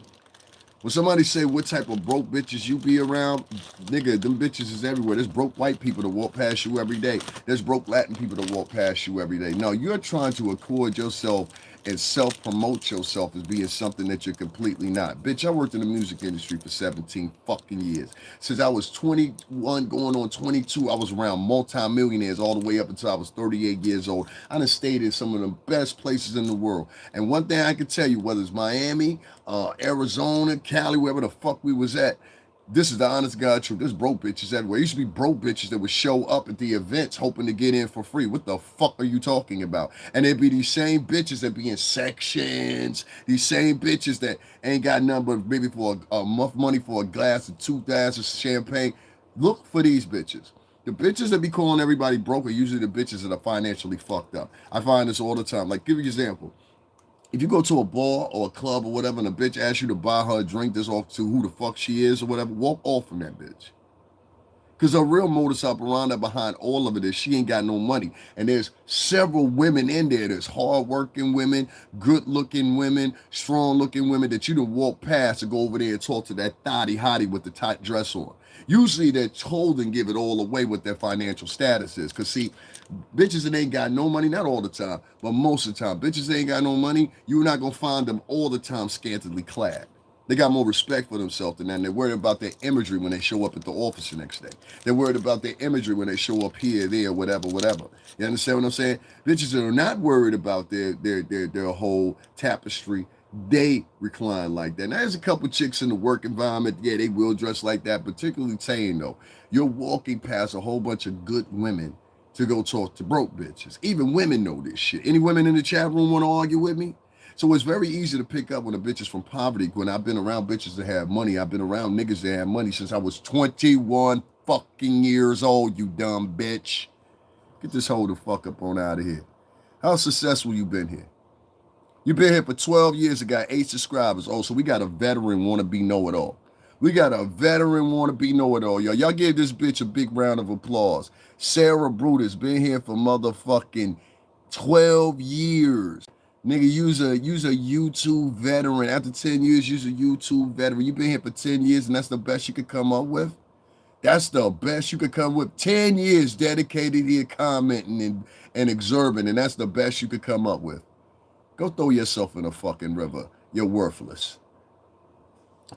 When somebody say what type of broke bitches you be around, nigga, them bitches is everywhere. There's broke white people that walk past you every day. There's broke Latin people that walk past you every day. No, you're trying to accord yourself and self-promote yourself as being something that you're completely not. Bitch, I worked in the music industry for 17 fucking years. Since I was 21 going on 22, I was around multi-millionaires all the way up until I was 38 years old. I done stayed in some of the best places in the world. And one thing I can tell you, whether it's Miami, Arizona, Cali, wherever the fuck we was at, this is the honest God truth. There's broke bitches everywhere. There used to be broke bitches that would show up at the events hoping to get in for free. What the fuck are you talking about? And there'd be these same bitches that be in sections. These same bitches that ain't got nothing but maybe for a month money for a glass of 2 glasses of champagne. Look for these bitches. The bitches that be calling everybody broke are usually the bitches that are financially fucked up. I find this all the time. Like, give you an example. If you go to a bar or a club or whatever and a bitch asks you to buy her a drink that's off to who the fuck she is or whatever, walk off from that bitch. Because her real modus operandi behind all of it is she ain't got no money. And there's several women in there. There's hard-working women, good-looking women, strong-looking women that you can walk past and go over there and talk to that thotty hottie with the tight dress on. Usually they're told and give it all away what their financial status is. Because, see, bitches that ain't got no money, not all the time, but most of the time, bitches that ain't got no money, you're not going to find them all the time scantily clad. They got more respect for themselves than that. And they're worried about their imagery when they show up at the office the next day. They're worried about their imagery when they show up here, there, whatever. You understand what I'm saying? Bitches that are not worried about their whole tapestry, they recline like that. Now, there's a couple chicks in the work environment, yeah, they will dress like that, particularly Tane, though. You're walking past a whole bunch of good women to go talk to broke bitches. Even women know this shit. Any women in the chat room want to argue with me? So it's very easy to pick up when a bitch is from poverty. When I've been around bitches that have money, I've been around niggas that have money since I was 21 fucking years old, you dumb bitch. Get this hoe the fuck up on out of here. How successful you been here? You been here for 12 years and got 8 subscribers. Oh, so we got a veteran wanna-be know-it-all. We got a veteran wanna-be know-it-all, y'all. Y'all gave this bitch a big round of applause. Sarah Brutus been here for motherfucking 12 years. Nigga, use a YouTube veteran. After 10 years, use a YouTube veteran. You been here for 10 years and that's the best you could come up with? That's the best you could come with. 10 years dedicated here commenting and observing, and that's the best you could come up with. Go throw yourself in a fucking river. You're worthless.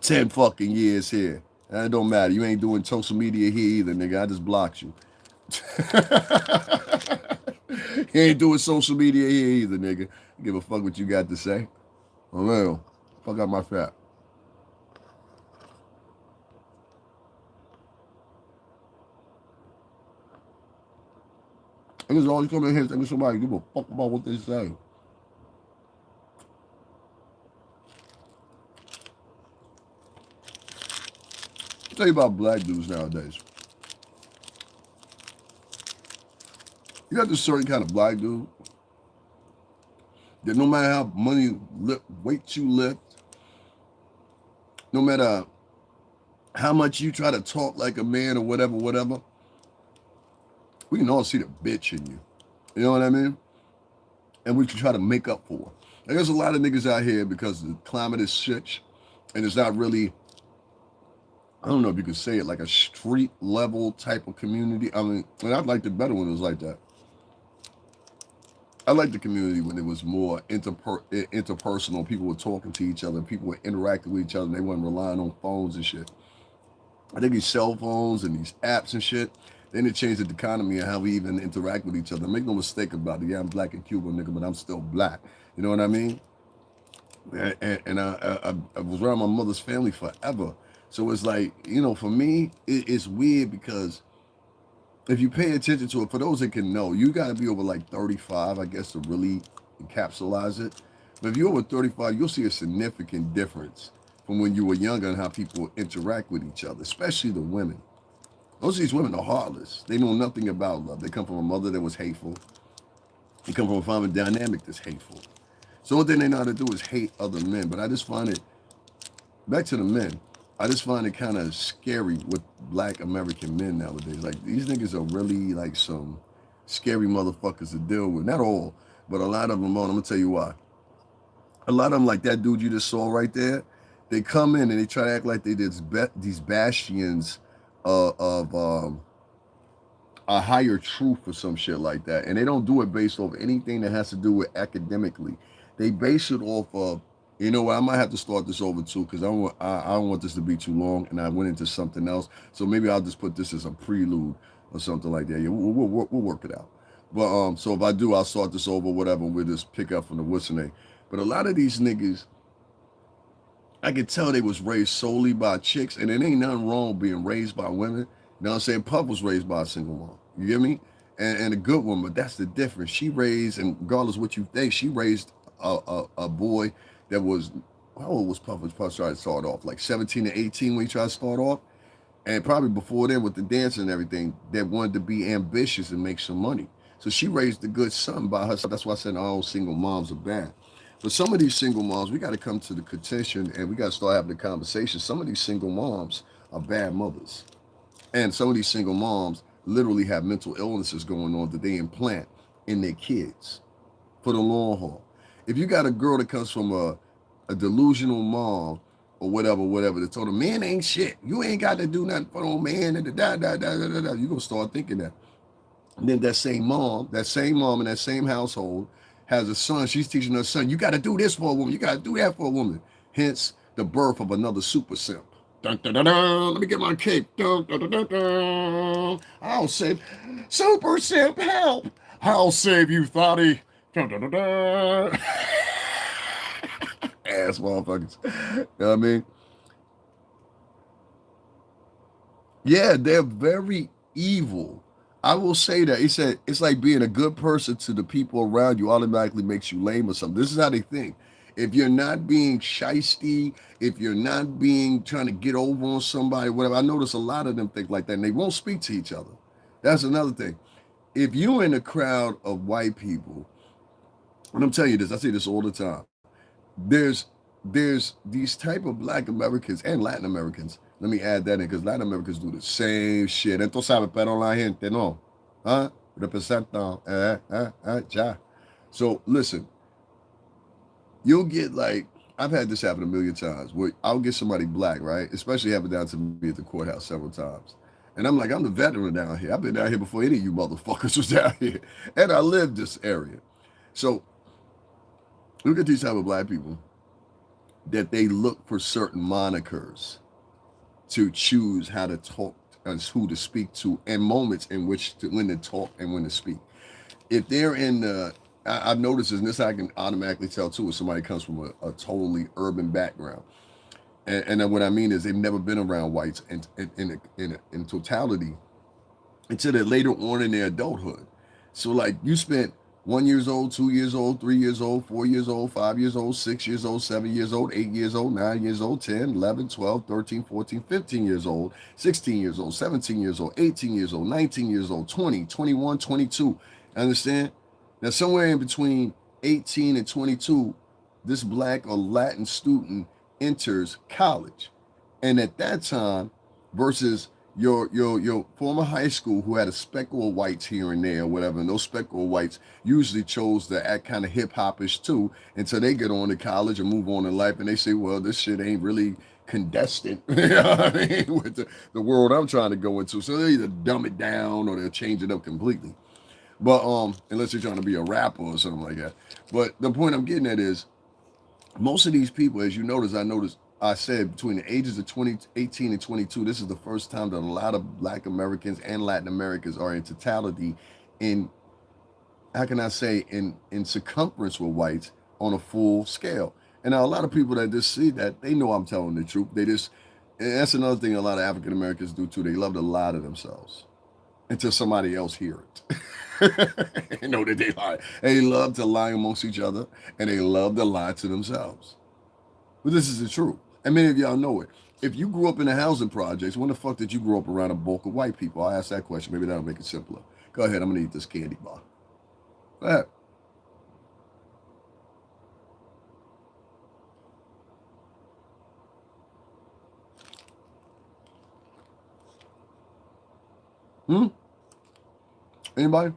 10 fucking years here. And it don't matter. You ain't doing social media here either, nigga. I just blocked you. You ain't doing social media here either, nigga. Give a fuck what you got to say. For real. Fuck out my fat. Niggas always come in here thinking somebody give a fuck about what they say. I'll tell you about black dudes nowadays. You got this certain kind of black dude that no matter how weight you lift, no matter how much you try to talk like a man or whatever, whatever, we can all see the bitch in you. You know what I mean? And we can try to make up for. And there's a lot of niggas out here because the climate is shit, and it's not really, I don't know if you could say it, like a street level type of community. I mean, and I'd like it better when it was like that. I liked the community when it was more interpersonal. People were talking to each other. People were interacting with each other. And they weren't relying on phones and shit. I think these cell phones and these apps and shit, then it changed the economy and how we even interact with each other. Make no mistake about it. Yeah, I'm black and Cuban, nigga, but I'm still black. You know what I mean? And I was around my mother's family forever. So it's like, you know, for me, it's weird because if you pay attention to it, for those that can know, you got to be over like 35, I guess, to really encapsulize it. But if you're over 35, you'll see a significant difference from when you were younger and how people interact with each other, especially the women. Most of these women are heartless. They know nothing about love. They come from a mother that was hateful. They come from a family dynamic that's hateful. So one thing they know how to do is hate other men. But I just find it, back to the men, I just find it kind of scary with black American men nowadays. Like, these niggas are really like some scary motherfuckers to deal with. Not all, but a lot of them are. I'm going to tell you why. A lot of them, like that dude you just saw right there, they come in and they try to act like they these bastions of a higher truth or some shit like that. And they don't do it based off anything that has to do with academically. They base it off of, you know what, I might have to start this over too, because I don't want this to be too long, and I went into something else. So maybe I'll just put this as a prelude or something like that. Yeah, we'll work it out. But so if I do, I'll start this over, whatever, and we'll just pick up from the whistling. But a lot of these niggas, I could tell they was raised solely by chicks, and it ain't nothing wrong with being raised by women. You know what I'm saying? Puff was raised by a single mom. You get me? And a good one, but that's the difference. She raised, and regardless of what you think, she raised a boy that was, how old was Puff? Puff started to start off? Like 17 to 18 when he tried to start off? And probably before then with the dancing and everything, that wanted to be ambitious and make some money. So she raised a good son by herself. That's why I said all single moms are bad. But some of these single moms, we got to come to the contention and we got to start having the conversation. Some of these single moms are bad mothers. And some of these single moms literally have mental illnesses going on that they implant in their kids for the long haul. If you got a girl that comes from a delusional mom or whatever, that told her, man ain't shit. You ain't got to do nothing for no man, and you're going to start thinking that. And then that same mom in that same household has a son. She's teaching her son, you got to do this for a woman. You got to do that for a woman. Hence the birth of another super simp. Dun, dun, dun, dun. Let me get my cape. Dun, dun, dun, dun, dun. I'll save. Super simp, help. I'll save you, Thotty. Dun, dun, dun, dun. Ass motherfuckers. You know what I mean? Yeah, they're very evil. I will say that. He said it's like being a good person to the people around you automatically makes you lame or something. This is how they think. If you're not being shisty, if you're not being trying to get over on somebody, whatever, I notice a lot of them think like that, and they won't speak to each other. That's another thing. If you're in a crowd of white people, and I'm telling you this, I say this all the time. There's these type of Black Americans and Latin Americans. Let me add that in because Latin Americans do the same shit. Entonces sabe, pero la gente no. Huh? Representan. Ya. So listen, you'll get like, I've had this happen a million times where I'll get somebody black, right? Especially happened down to me at the courthouse several times. And I'm like, I'm the veteran down here. I've been down here before any of you motherfuckers was down here. And I lived this area. So look at these type of black people that they look for certain monikers to choose how to talk and who to speak to and moments in which to when to talk and when to speak. If they're in the, I've noticed this, and this I can automatically tell too if somebody comes from a totally urban background. And then what I mean is they've never been around whites in totality until they're later on in their adulthood. So like you spent 1 year old, 2 years old, 3 years old, 4 years old, 5 years old, 6 years old, 7 years old, 8 years old, 9 years old, 10, 11, 12, 13, 14, 15 years old, 16 years old, 17 years old, 18 years old, 19 years old, 20, 21, 22. Understand? Now, somewhere in between 18 and 22, this Black or Latin student enters college. And at that time, versus your former high school who had a speckle of whites here and there or whatever, and those speckle of whites usually chose to act kind of hip hopish too until they get on to college and move on in life, and they say, well, this shit ain't really condescending, you know what I mean, with the world I'm trying to go into. So they either dumb it down or they'll change it up completely. But unless you're trying to be a rapper or something like that. But the point I'm getting at is most of these people, as you noticed, I said between the ages of 18 and 22, this is the first time that a lot of Black Americans and Latin Americans are in totality in, how can I say, in circumference with whites on a full scale. And now a lot of people that just see that, they know I'm telling the truth. They just, and that's another thing a lot of African Americans do too. They love to lie to themselves until somebody else hear it. You know that they lie. They love to lie amongst each other, and they love to lie to themselves. But this is the truth. And many of y'all know it. If you grew up in the housing projects, when the fuck did you grow up around a bulk of white people? I'll ask that question. Maybe that'll make it simpler. Go ahead. I'm going to eat this candy bar. Go ahead. Hmm? Anybody?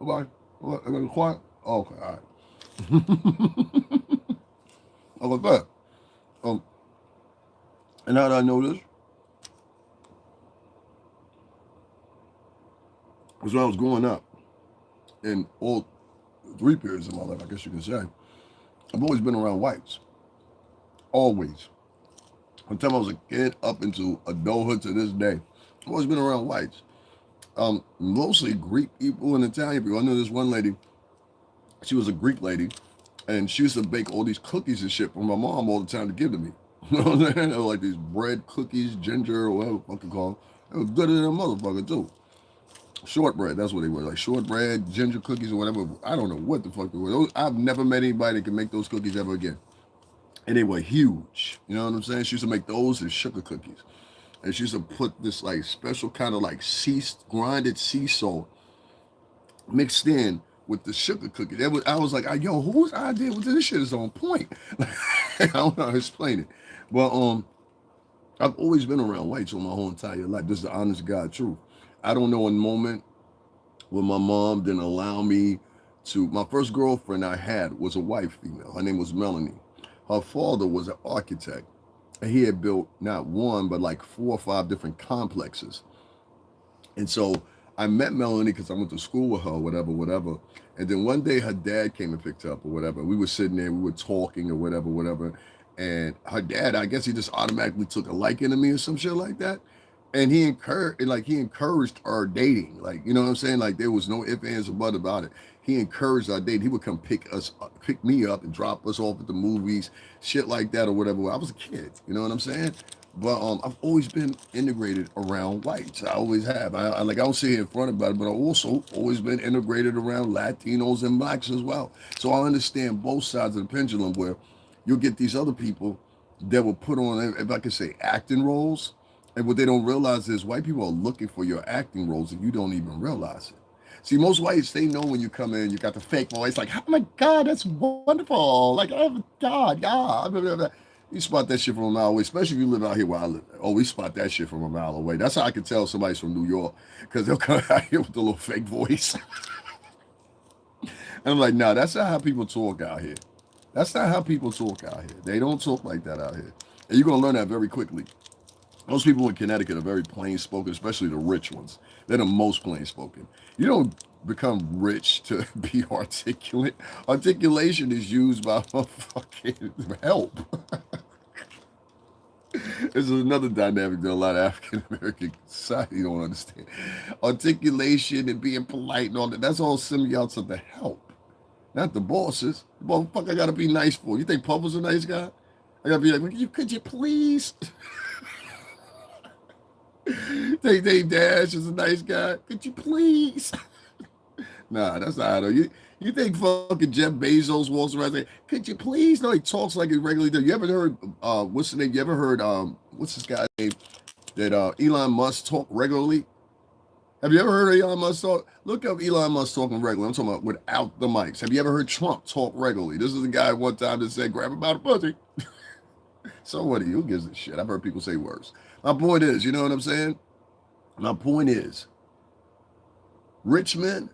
Nobody? Everybody quiet? Oh, okay. All right. How about that? Um, and how did I know this? Because when I was growing up, in all 3 periods of my life, I guess you can say, I've always been around whites. Always. From the time I was a kid up into adulthood to this day, I've always been around whites. Mostly Greek people and Italian people. I know this one lady, she was a Greek lady, and she used to bake all these cookies and shit for my mom all the time to give to me. You know what I'm saying? They were like these bread cookies, ginger, or whatever fucking call them. They were gooder than a motherfucker too. Shortbread, that's what they were, like shortbread, ginger cookies, or whatever. I don't know what the fuck they were. I've never met anybody that can make those cookies ever again. And they were huge. You know what I'm saying? She used to make those and sugar cookies. And she used to put this like special kind of like grinded sea salt mixed in with the sugar cookie. I was like, yo, whose idea was this? This shit is on point. I don't know how to explain it. But I've always been around whites all my whole entire life. This is the honest God truth. I don't know a moment when my mom didn't allow me to. My first girlfriend I had was a white female. Her name was Melanie. Her father was an architect. And he had built not one, but like 4 or 5 different complexes. And so I met Melanie because I went to school with her, whatever. And then one day her dad came and picked her up or whatever. We were sitting there, we were talking or whatever. And her dad, I guess he just automatically took a liking to me or some shit like that. And he encouraged our dating. Like, you know what I'm saying? Like there was no ifs, ands, or buts about it. He encouraged our dating. He would come pick me up and drop us off at the movies, shit like that or whatever. I was a kid, you know what I'm saying? But I've always been integrated around whites. I always have. I don't sit here in front about it, but I also always been integrated around Latinos and blacks as well. So I understand both sides of the pendulum where you'll get these other people that will put on, if I could say, acting roles. And what they don't realize is white people are looking for your acting roles and you don't even realize it. See, most whites, they know when you come in, you got the fake voice, like, oh my God, that's wonderful. Like, oh God, yeah. You spot that shit from a mile away, especially if you live out here where I live. Oh, we spot that shit from a mile away. That's how I can tell somebody's from New York, because they'll come out here with the little fake voice. And I'm like, nah, that's not how people talk out here. That's not how people talk out here. They don't talk like that out here. And you're going to learn that very quickly. Most people in Connecticut are very plain spoken, especially the rich ones. They're the most plain spoken. You don't become rich to be articulate. Articulation is used by fucking help. This is another dynamic that a lot of African American society don't understand. Articulation and being polite and all that, that's all symbiotes of the help, not the bosses. What the fuck I gotta be nice for? You think Puff was a nice guy? I gotta be like, could you please? Think Dave Dash is a nice guy? Could you please? Nah, that's not how. You think fucking Jeff Bezos walks around saying, could you please? No, he talks like he regularly does. You ever heard, what's the name? You ever heard, what's this guy's name? That Elon Musk talk regularly? Have you ever heard Elon Musk talk? Look up Elon Musk talking regularly. I'm talking about without the mics. Have you ever heard Trump talk regularly? This is the guy one time that said, grab him by the pussy. So what? Who gives a shit? I've heard people say worse. My point is, you know what I'm saying? My point is, rich men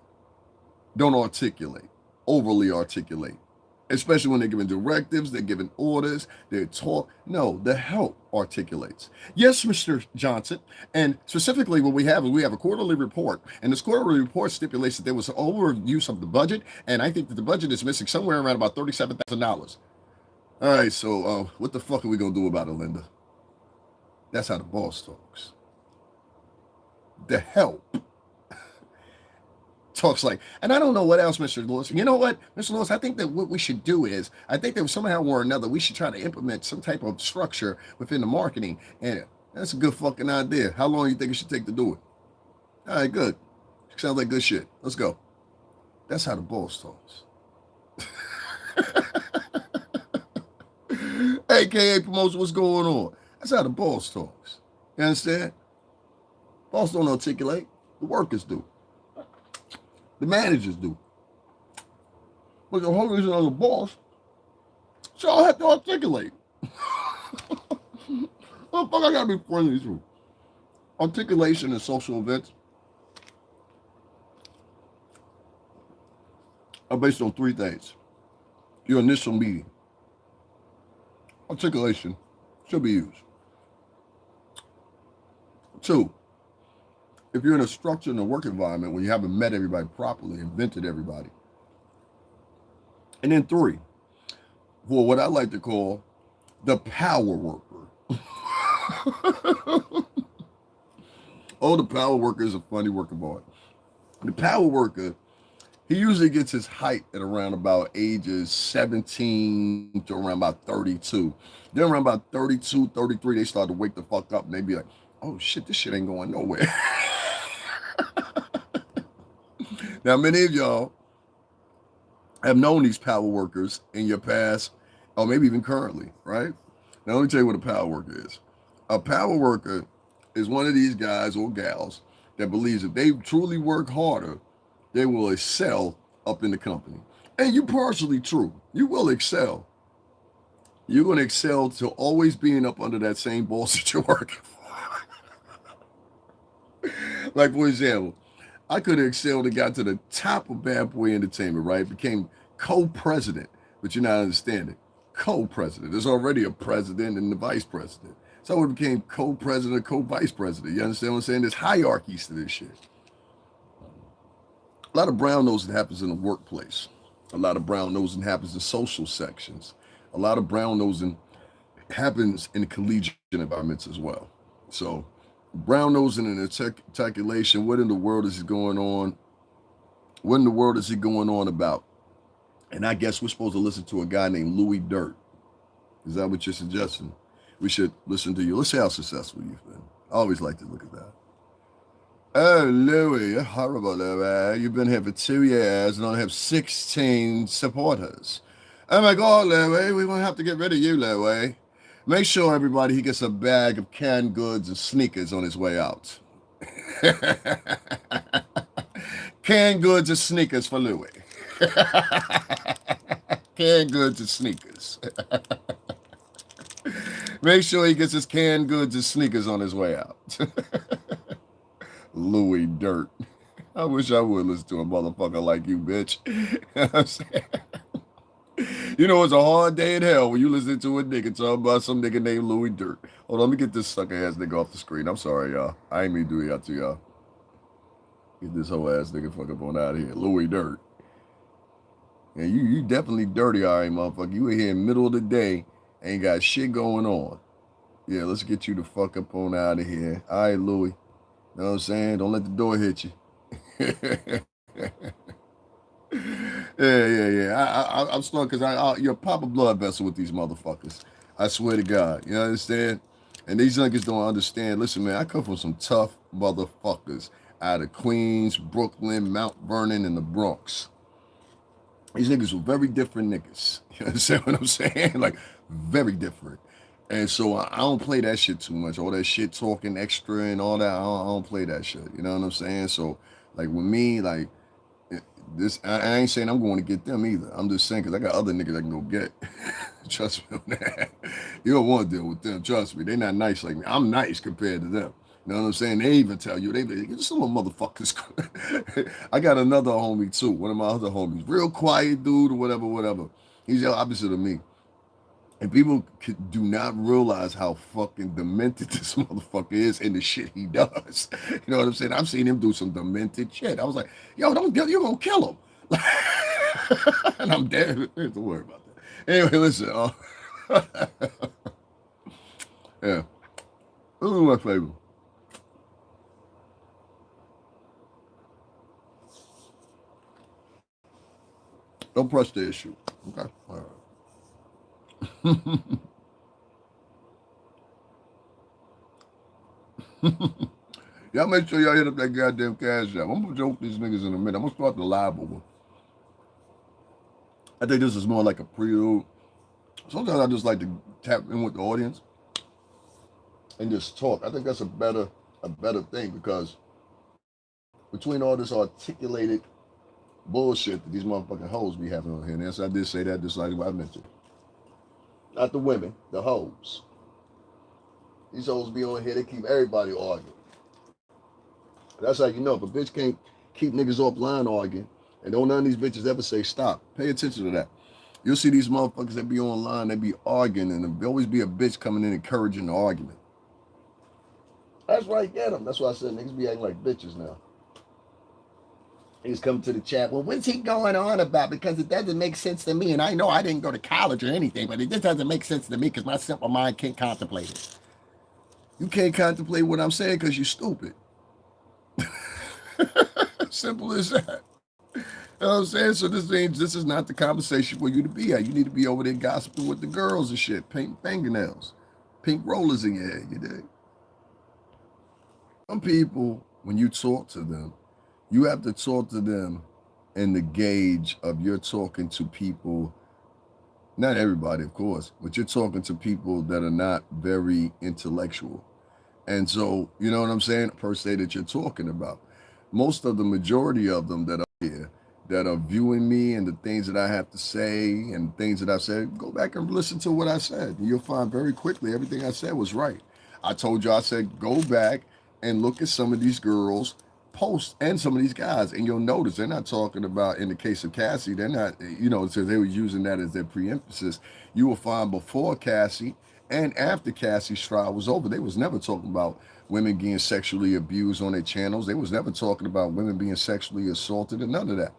don't articulate, overly articulate, especially when they're giving directives, they're giving orders, they're taught. No, the help articulates. Yes, Mr. Johnson. And specifically, what we have is we have a quarterly report, and this quarterly report stipulates that there was overuse of the budget, and I think that the budget is missing somewhere around about $37,000. All right, so what the fuck are we gonna do about it, Linda? That's how the boss talks. The help talks like, and I don't know what else, Mr. Lewis. You know what, Mr. Lewis, I think that what we should do is, I think that somehow or another, we should try to implement some type of structure within the marketing. And that's a good fucking idea. How long do you think it should take to do it? All right, good. Sounds like good shit. Let's go. That's how the boss talks. AKA promotion, what's going on? That's how the boss talks. You understand? Boss don't articulate. The workers do. The managers do. But the whole reason I'm the boss, so I have to articulate. What the fuck I gotta be friendly through? Articulation in social events are based on three things. Your initial meeting. Articulation should be used. 2, if you're in a structure in a work environment where you haven't met everybody properly and vented everybody. And then 3, for what I like to call the power worker. Oh, the power worker is a funny work of art. The power worker, he usually gets his height at around about ages 17 to around about 32. Then around about 32, 33, they start to wake the fuck up and they be like, oh shit, this shit ain't going nowhere. Now, many of y'all have known these power workers in your past, or maybe even currently, right? Now, let me tell you what a power worker is. A power worker is one of these guys or gals that believes if they truly work harder, they will excel up in the company. And you're partially true. You will excel. You're going to excel to always being up under that same boss that you're working for. Like, for example, I could have excelled and got to the top of Bad Boy Entertainment, right? Became co-president, but you're not understanding. Co-president. There's already a president and the vice president. So I became co-president, co-vice president. You understand what I'm saying? There's hierarchies to this shit. A lot of brown nosing happens in the workplace. A lot of brown nosing happens in social sections. A lot of brown nosing happens in collegiate environments as well. So brown nosing and articulation, what in the world is going on? What in the world is he going on about? And I guess we're supposed to listen to a guy named Louis Dirt. Is that what you're suggesting? We should listen to you. Let's see how successful you've been. I always like to look at that. Oh, Louis, you're horrible, Louis. You've been here for 2 years and only have 16 supporters. Oh my God, Louis, we won't have to get rid of you, Louis. Make sure, everybody, he gets a bag of canned goods and sneakers on his way out. Canned goods and sneakers for Louis. Canned goods and sneakers. Make sure he gets his canned goods and sneakers on his way out. Louis Dirt. I wish I would listen to a motherfucker like you, bitch. You know what I'm saying? You know, it's a hard day in hell when you listen to a nigga talking about some nigga named Louis Dirt. Hold on, let me get this sucker ass nigga off the screen. I'm sorry, y'all. I ain't mean to do that to y'all. Get this whole ass nigga fuck up on out of here. Louis Dirt. Yeah, you definitely dirty, all right, motherfucker. You in here in the middle of the day, ain't got shit going on. Yeah, let's get you the fuck up on out of here. All right, Louis. You know what I'm saying? Don't let the door hit you. Yeah. I'm stuck because you're a proper blood vessel with these motherfuckers. I swear to God. You understand? And these niggas don't understand. Listen, man, I come from some tough motherfuckers out of Queens, Brooklyn, Mount Vernon, and the Bronx. These niggas were very different niggas. You understand what I'm saying? Like, very different. And so I don't play that shit too much. All that shit talking extra and all that. I don't play that shit. You know what I'm saying? So, like, with me, like, this, I ain't saying I'm going to get them either. I'm just saying because I got other niggas I can go get. Trust me on that. You don't want to deal with them. Trust me. They're not nice like me. I'm nice compared to them. You know what I'm saying? They even tell you, they be, some little motherfuckers. I got another homie too, one of my other homies, real quiet dude or whatever. He's the opposite of me. And people do not realize how fucking demented this motherfucker is and the shit he does. You know what I'm saying? I've seen him do some demented shit. I was like, yo, you're going to kill him. And I'm dead. Don't worry about that. Anyway, listen. Yeah. This is my favorite. Don't press the issue. Okay? All right. Y'all make sure y'all hit up that goddamn cash app. I'm gonna joke these niggas in a minute. I'm gonna start the live one. I think this is more like a prelude. Sometimes I just like to tap in with the audience and just talk. I think that's a better thing, because between all this articulated bullshit that these motherfucking hoes be having on here, and yes, I did say that just like I mentioned. Not the women, the hoes. These hoes be on here, they keep everybody arguing. That's how you know if a bitch can't keep niggas offline arguing, and don't none of these bitches ever say stop. Pay attention to that. You'll see these motherfuckers that be online, they be arguing, and there'll always be a bitch coming in encouraging the argument. That's right, get them. That's why I said niggas be acting like bitches now. He's come to the chat. Well, what's he going on about? Because it doesn't make sense to me. And I know I didn't go to college or anything, but it just doesn't make sense to me because my simple mind can't contemplate it. You can't contemplate what I'm saying because you're stupid. Simple as that. You know what I'm saying? So this is not the conversation for you to be at. You need to be over there gossiping with the girls and shit. Pink fingernails. Pink rollers in your head, you dig? Some people, when you talk to them, you have to talk to them in the gauge of you're talking to people, not everybody, of course, but you're talking to people that are not very intellectual. And so, you know what I'm saying, per se, that you're talking about. Most of the majority of them that are here, that are viewing me and the things that I have to say and things that I said, go back and listen to what I said. And you'll find very quickly everything I said was right. I told you, I said, go back and look at some of these girls' posts and some of these guys, and you'll notice they're not talking about, in the case of Cassie, they're not, you know, so they were using that as their pre-emphasis. You will find before Cassie and after Cassie's trial was over, they was never talking about women being sexually abused on their channels. They was never talking about women being sexually assaulted and none of that.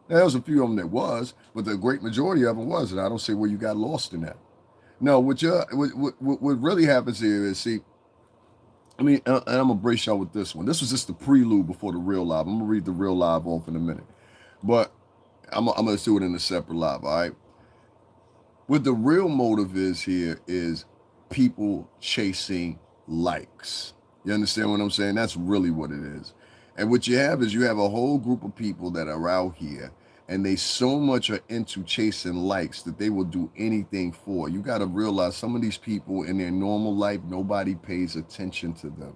Now, there was a few of them that was, but the great majority of them was, and I don't see where you got lost in that. No, what really happens here is, see, I mean, and I'm gonna brace y'all with this one. This was just the prelude before the real live. I'm gonna read the real live off in a minute, but I'm gonna do it in a separate live. All right. What the real motive is here is people chasing likes. You understand what I'm saying? That's really what it is. And what you have is you have a whole group of people that are out here, and they so much are into chasing likes that they will do anything for. You got to realize some of these people in their normal life, nobody pays attention to them.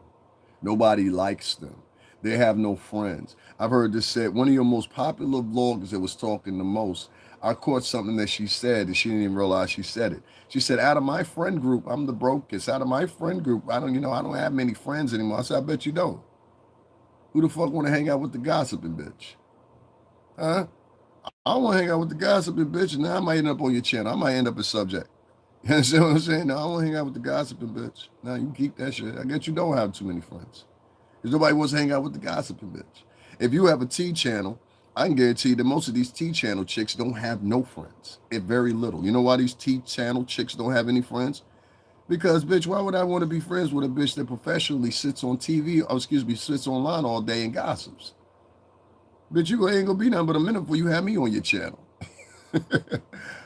Nobody likes them. They have no friends. I've heard this said, one of your most popular vloggers that was talking the most, I caught something that she said and she didn't even realize she said it. She said, out of my friend group, I'm the brokest. Out of my friend group, I don't have many friends anymore. I said, I bet you don't. Who the fuck want to hang out with the gossiping bitch? Huh? I don't want to hang out with the gossiping bitch, and now I might end up on your channel. I might end up a subject. You understand what I'm saying? No, I don't want to hang out with the gossiping bitch. No, you can keep that shit. I guess you don't have too many friends. Because nobody wants to hang out with the gossiping bitch. If you have a T channel, I can guarantee that most of these T channel chicks don't have no friends. If very little. You know why these T channel chicks don't have any friends? Because, bitch, why would I want to be friends with a bitch that professionally sits on TV, sits online all day and gossips? Bitch, you ain't gonna be nothing but a minute before you have me on your channel.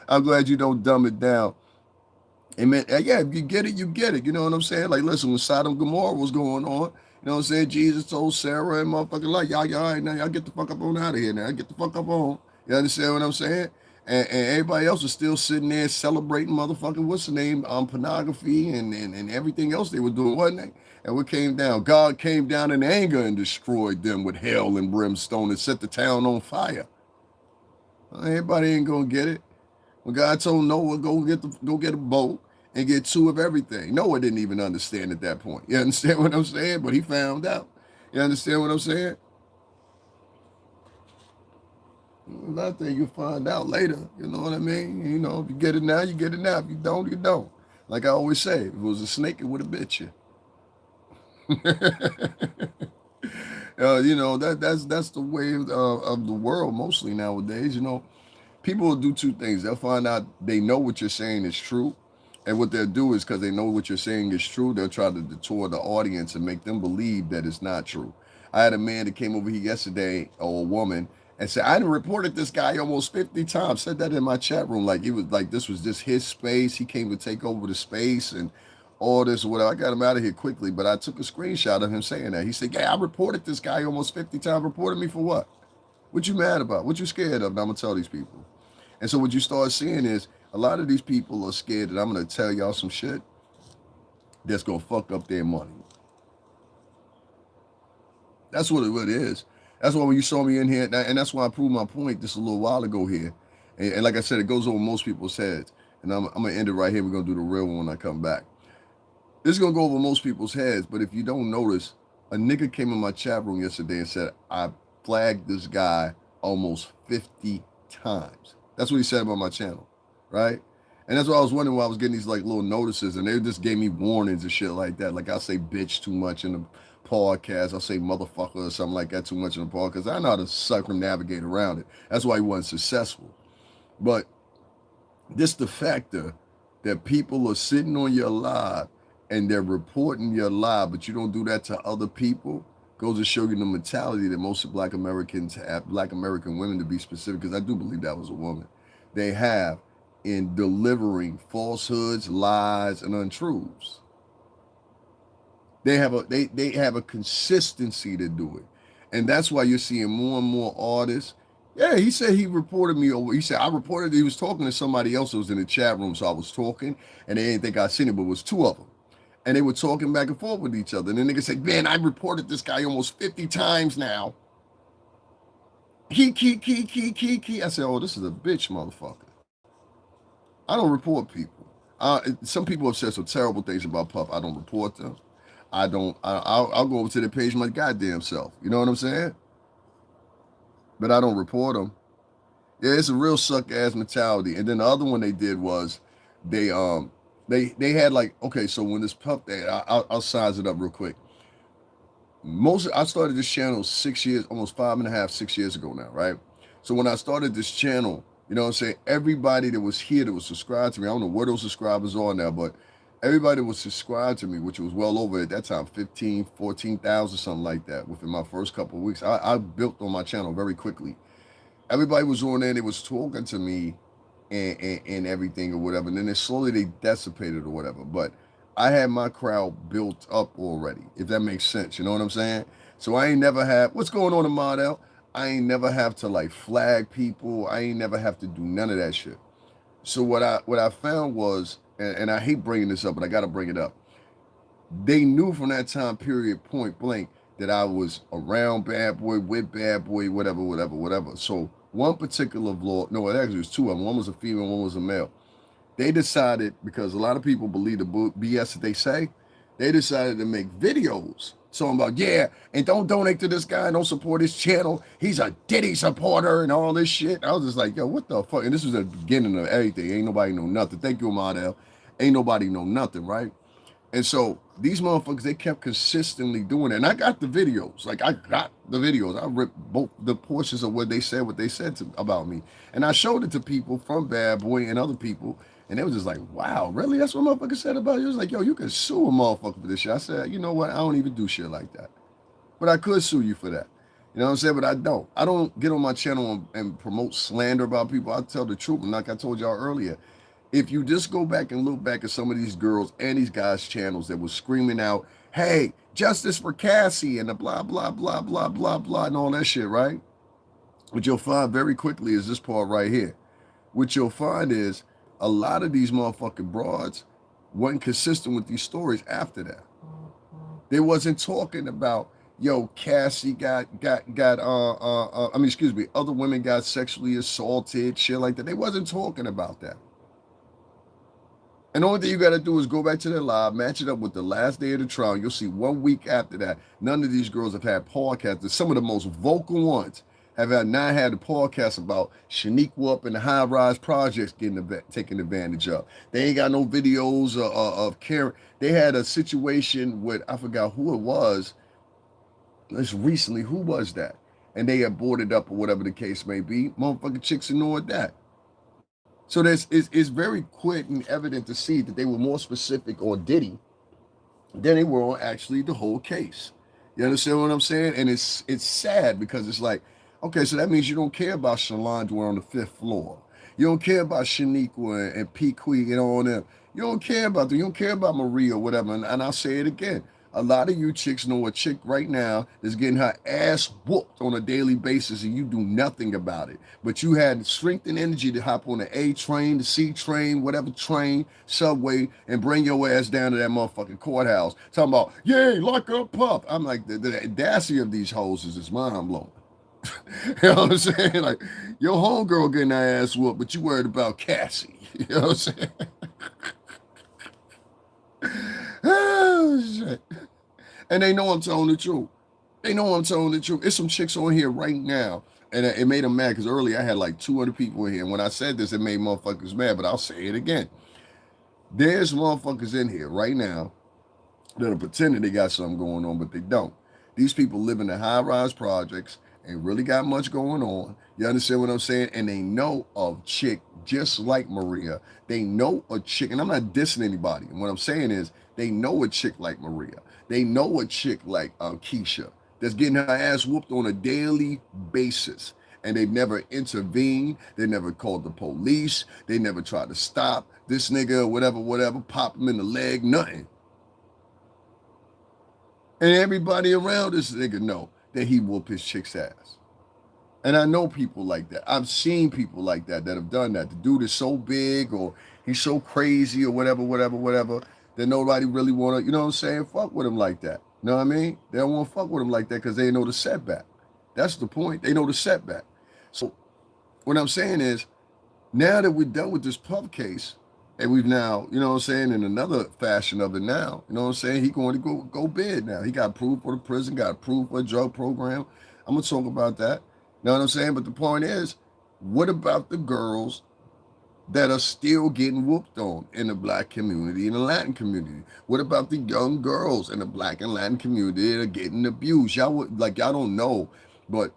I'm glad you don't dumb it down. Amen. Yeah, if you get it, you get it. You know what I'm saying? Like, listen, when Sodom and Gomorrah was going on, you know what I'm saying? Jesus told Sarah and motherfucking like, y'all right now, y'all get the fuck up on out of here now. Get the fuck up on. You understand what I'm saying? And everybody else was still sitting there celebrating motherfucking, what's the name, pornography and everything else they were doing, wasn't they? And what came down? God came down in anger and destroyed them with hell and brimstone and set the town on fire. Everybody ain't gonna get it. When God told Noah, go get a boat and get two of everything. Noah didn't even understand at that point. You understand what I'm saying? But he found out. You understand what I'm saying? Another thing you'll find out later. You know what I mean? You know, if you get it now, you get it now. If you don't, you don't. Like I always say, if it was a snake, it would have bit you. You know, that's the way of the world mostly nowadays. You know, people will do two things. They'll find out they know what you're saying is true. And what they'll do is because they know what you're saying is true, they'll try to detour the audience and make them believe that it's not true. I had a man that came over here yesterday, or a woman, and said, I done reported this guy almost 50 times. Said that in my chat room. Like it was like this was just his space. He came to take over the space and all this or whatever. I got him out of here quickly, but I took a screenshot of him saying that. He said, yeah, I reported this guy almost 50 times. Reported me for what? What you mad about? What you scared of? And I'm going to tell these people. And so what you start seeing is a lot of these people are scared that I'm going to tell y'all some shit that's going to fuck up their money. That's what it is. That's why when you saw me in here, and that's why I proved my point just a little while ago here. And like I said, it goes over most people's heads. And I'm going to end it right here. We're going to do the real one when I come back. This is going to go over most people's heads, but if you don't notice, a nigga came in my chat room yesterday and said, I flagged this guy almost 50 times. That's what he said about my channel, right? And that's why I was wondering why I was getting these like little notices, and they just gave me warnings and shit like that. Like I say bitch too much in the podcast. I'll say motherfucker or something like that too much in the podcast, because I know how to circumnavigate around it. That's why he wasn't successful. But this the factor that people are sitting on your live and they're reporting your live, but you don't do that to other people, goes to show you the mentality that most of Black Americans have, Black American women to be specific, because I do believe that was a woman, they have in delivering falsehoods, lies, and untruths. They have a consistency to do it. And that's why you're seeing more and more artists. Yeah, he said he reported me over. He said I reported he was talking to somebody else who was in the chat room, so I was talking, and they didn't think I seen it, but it was two of them. And they were talking back and forth with each other. And then nigga said, man, I reported this guy almost 50 times now. Key. I said, oh, this is a bitch, motherfucker. I don't report people. Some people have said some terrible things about Puff. I don't report them. I'll go over to their page my goddamn self. You know what I'm saying? But I don't report them. Yeah, it's a real suck-ass mentality. And then the other one they did was they had like, okay, so when this Puff day, I'll size it up real quick. I started this channel 6 years, almost 5.5, 6 years ago now, right? So when I started this channel, you know what I'm saying, everybody that was here that was subscribed to me, I don't know where those subscribers are now, but everybody that was subscribed to me, which was well over at that time, 15, 14,000, something like that, within my first couple of weeks. I built on my channel very quickly. Everybody was on there, they was talking to me and everything or whatever. And then they dissipated or whatever. But I had my crowd built up already, if that makes sense. You know what I'm saying? So I ain't never had, what's going on in Model? I ain't never have to like flag people. I ain't never have to do none of that shit. So what I found was, and I hate bringing this up, but I got to bring it up. They knew from that time period, point blank, that I was around Bad Boy, with Bad Boy, whatever. So one particular vlog, no, it actually was two of them. One was a female, one was a male. They decided, because a lot of people believe the BS that they say, they decided to make videos. So I'm like, yeah, and don't donate to this guy, don't support his channel. He's a Diddy supporter and all this shit. I was just like, yo, what the fuck? And this was the beginning of everything. Ain't nobody know nothing. Thank you, Model. Ain't nobody know nothing, right? And so these motherfuckers, they kept consistently doing it. And I got the videos. Like, I got the videos. I ripped both the portions of what they said about me. And I showed it to people from Bad Boy and other people. And they was just like, wow, really? That's what motherfuckers said about you? It was like, yo, you can sue a motherfucker for this shit. I said, you know what? I don't even do shit like that. But I could sue you for that. You know what I'm saying? But I don't. I don't get on my channel and promote slander about people. I tell the truth. And like I told y'all earlier, if you just go back and look back at some of these girls and these guys' channels that was screaming out, hey, justice for Cassie and the blah, blah, blah, blah, blah, blah, and all that shit, right? What you'll find very quickly is this part right here. What you'll find is a lot of these motherfucking broads wasn't consistent with these stories after that. They wasn't talking about, Yo, Cassie I mean, excuse me, other women got sexually assaulted, shit like that. They wasn't talking about that. And the only thing you got to do is go back to their live, match it up with the last day of the trial. You'll see 1 week after that, none of these girls have had podcasts. Some of the most vocal ones not had a podcast about Shaniqua up in the high-rise projects taken advantage of. They ain't got no videos of Karen. They had a situation with, I forgot who it was, just recently. Who was that? And they had boarded up or whatever the case may be. Motherfucking chicks ignored that. So it's very quick and evident to see that they were more specific on Diddy than they were on actually the whole case. You understand what I'm saying? And it's sad because it's like, okay, so that means you don't care about Shalandra on the 5th floor. You don't care about Shaniqua and P. Queen and all them. You don't care about them. You don't care about Maria or whatever. And I'll say it again. A lot of you chicks know a chick right now is getting her ass whooped on a daily basis and you do nothing about it. But you had strength and energy to hop on the A train, the C train, whatever train, subway, and bring your ass down to that motherfucking courthouse. Talking about, yay, lock up, pup. I'm like, the audacity of these hoes is just mind blowing. You know what I'm saying? Like, your homegirl getting her ass whooped, but you worried about Cassie. You know what I'm saying? Oh, shit. And they know I'm telling the truth. They know I'm telling the truth. It's some chicks on here right now. And it made them mad because earlier I had like 200 people in here. And when I said this, it made motherfuckers mad, but I'll say it again. There's motherfuckers in here right now that are pretending they got something going on, but they don't. These people live in the high-rise projects, ain't really got much going on. You understand what I'm saying? And they know a chick just like Maria. They know a chick, and I'm not dissing anybody. And what I'm saying is they know a chick like Maria. They know a chick like Keisha that's getting her ass whooped on a daily basis. And they've never intervened. They never called the police. They never tried to stop this nigga or whatever, pop him in the leg, nothing. And everybody around this nigga know that he whoop his chick's ass. And I know people like that. I've seen people like that have done that. The dude is so big or he's so crazy or whatever, that nobody really want to, you know what I'm saying, fuck with him like that. You know what I mean? They don't want to fuck with him like that because they know the setback. That's the point. They know the setback. So what I'm saying is, now that we're done with this Puff case, and we've now, you know what I'm saying, in another fashion of it now, you know what I'm saying, he going to go bid now. He got approved for the prison, got approved for a drug program. I'm going to talk about that. You know what I'm saying? But the point is, what about the girls that are still getting whooped on in the Black community and the Latin community? What about the young girls in the Black and Latin community that are getting abused? Y'all don't know, but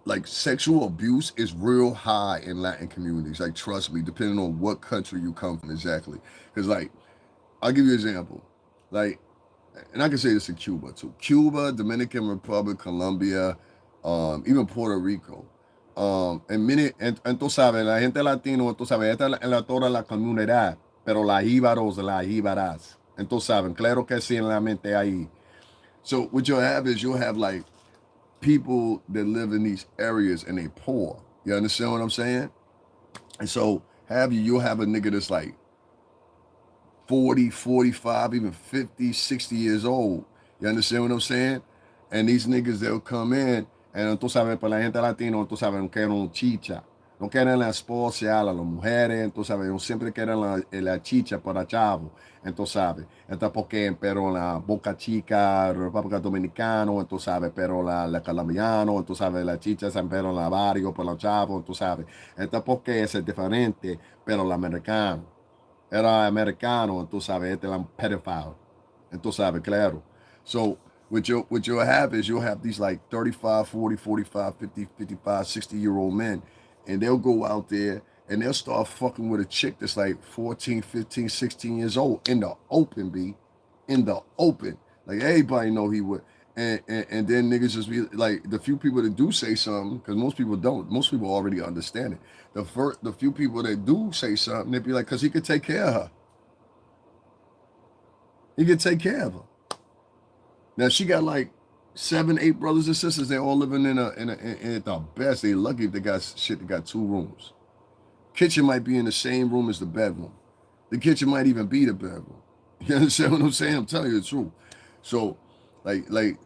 like sexual abuse is real high in Latin communities. Like, trust me, depending on what country you come from exactly. Because like, I'll give you an example. Like, and I can say this in Cuba too. Cuba, Dominican Republic, Colombia, even Puerto Rico. Tú sabes, la gente latino, tú sabes, esta es la toda la comunidad, pero la jíbaros, las jíbaras. Entonces saben, claro que sí en la mente ahí. So what you'll have is you'll have like people that live in these areas and they poor. You understand what I'm saying? And so you'll have a nigga that's like 40, 45, even 50, 60 years old. You understand what I'm saying? And these niggas, they'll come in and tú sabes, para la gente latina, tú sabes, no quieren chicha. No quieren la esposa, las mujeres, tú sabes, no siempre quieren la chicha para chavo. Entonces, sabes, entonces porque, pero la Boca Chica, República Dominicana, entonces sabes, pero la colombiano, entonces sabes, la chicha, pero la barrio, por los chavos, entonces sabes. Entonces porque es diferente, pero la americano. Era americano, entonces sabes, este es un pedophile. Entonces sabes, claro. So, what you'll have is you'll have these like 35, 40, 45, 50, 55, 60-year-old men, and they'll go out there and they'll start fucking with a chick that's like 14, 15, 16 years old in the open, B. In the open. Like, everybody know he would. And then niggas just be like, the few people that do say something, because most people don't. Most people already understand it. The few people that do say something, they be like, because he could take care of her. He could take care of her. Now she got like 7, 8 brothers and sisters. They all living in the best. They lucky if they got shit that got 2 rooms. Kitchen might be in the same room as the bedroom. The kitchen might even be the bedroom. You understand what I'm saying? I'm telling you the truth. So, like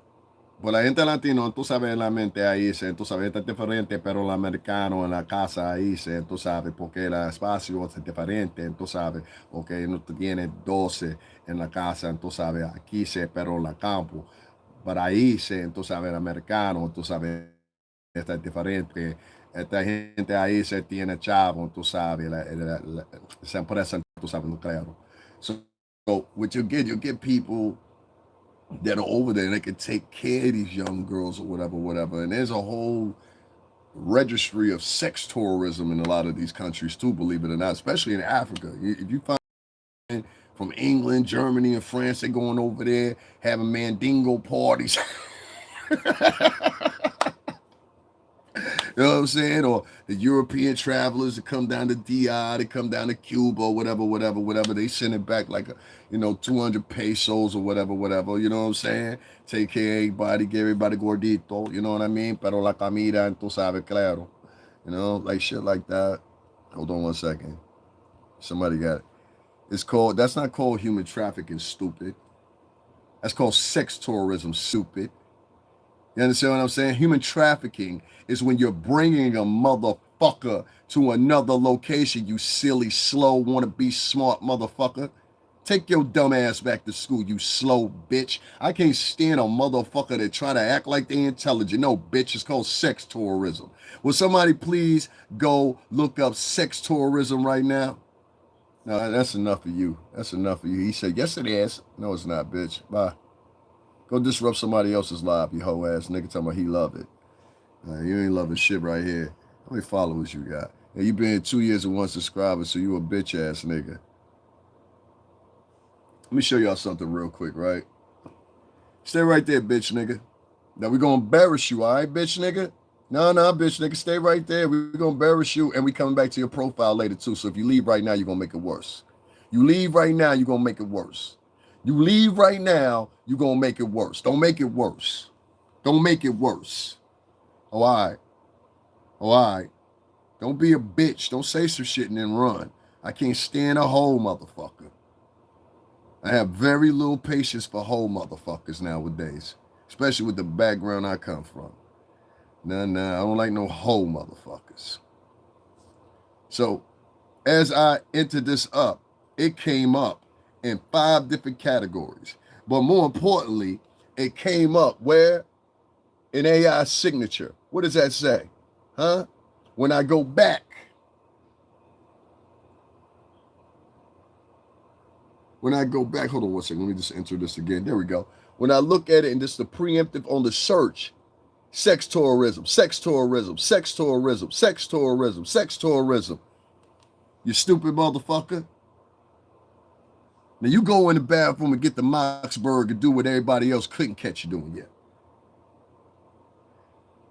Por la gente latino, tú sabes, en la mente ahí, tú sabes, es diferente, pero el americano en la casa ahí, tú sabes, porque el espacio es diferente, tú sabes, porque no tiene 12 en la casa, tú sabes, aquí pero en la campo, para ahí, tú sabes, el americano, tú sabes, está diferente. Esta gente ahí se tiene chavo, tú sabes, se empresa, tú sabes, no claro. So what you get people that are over there and they can take care of these young girls or whatever, whatever. And there's a whole registry of sex tourism in a lot of these countries too, believe it or not, especially in Africa. If you find from England, Germany, and France, they're going over there having mandingo parties. You know what I'm saying? Or the European travelers that come down to DI, they come down to Cuba, or whatever, whatever, whatever. They send it back like, 200 pesos or whatever, whatever. You know what I'm saying? Take care of everybody, get everybody gordito. You know what I mean? Pero la comida, tú sabes, claro. You know, like shit like that. Hold on one second. Somebody got it. That's not called human trafficking, stupid. That's called sex tourism, stupid. You understand what I'm saying? Human trafficking is when you're bringing a motherfucker to another location, you silly, slow, want to be smart motherfucker. Take your dumb ass back to school, you slow bitch. I can't stand a motherfucker that try to act like they intelligent. No, bitch, it's called sex tourism. Will somebody please go look up sex tourism right now? No, that's enough of you. That's enough of you. He said, yes, it is. No, it's not, bitch. Bye. Go disrupt somebody else's life, you hoe ass nigga talking about he love it. You ain't loving shit right here. How many followers you got? Yeah, you been 2 years and 1 subscriber, so you a bitch ass nigga. Let me show y'all something real quick, right? Stay right there, bitch nigga. Now we gonna embarrass you, all right, bitch nigga? No, bitch nigga, stay right there. We gonna embarrass you, and we coming back to your profile later too. So if you leave right now, you're gonna make it worse. You leave right now, you're gonna make it worse. You leave right now, you're gonna make it worse. Don't make it worse. Don't make it worse. Oh, all right. Oh, all right. Don't be a bitch. Don't say some shit and then run. I can't stand a whole motherfucker. I have very little patience for whole motherfuckers nowadays, especially with the background I come from. Nah, I don't like no whole motherfuckers. So, as I entered this up, it came up in 5 different categories. But more importantly, it came up where? In AI signature. What does that say? Huh? When I go back, hold on one second. Let me just enter this again. There we go. When I look at it and just the preemptive on the search, sex tourism, sex tourism, sex tourism, sex tourism, sex tourism. You stupid motherfucker. Now you go in the bathroom and get the Moxberg and do what everybody else couldn't catch you doing yet.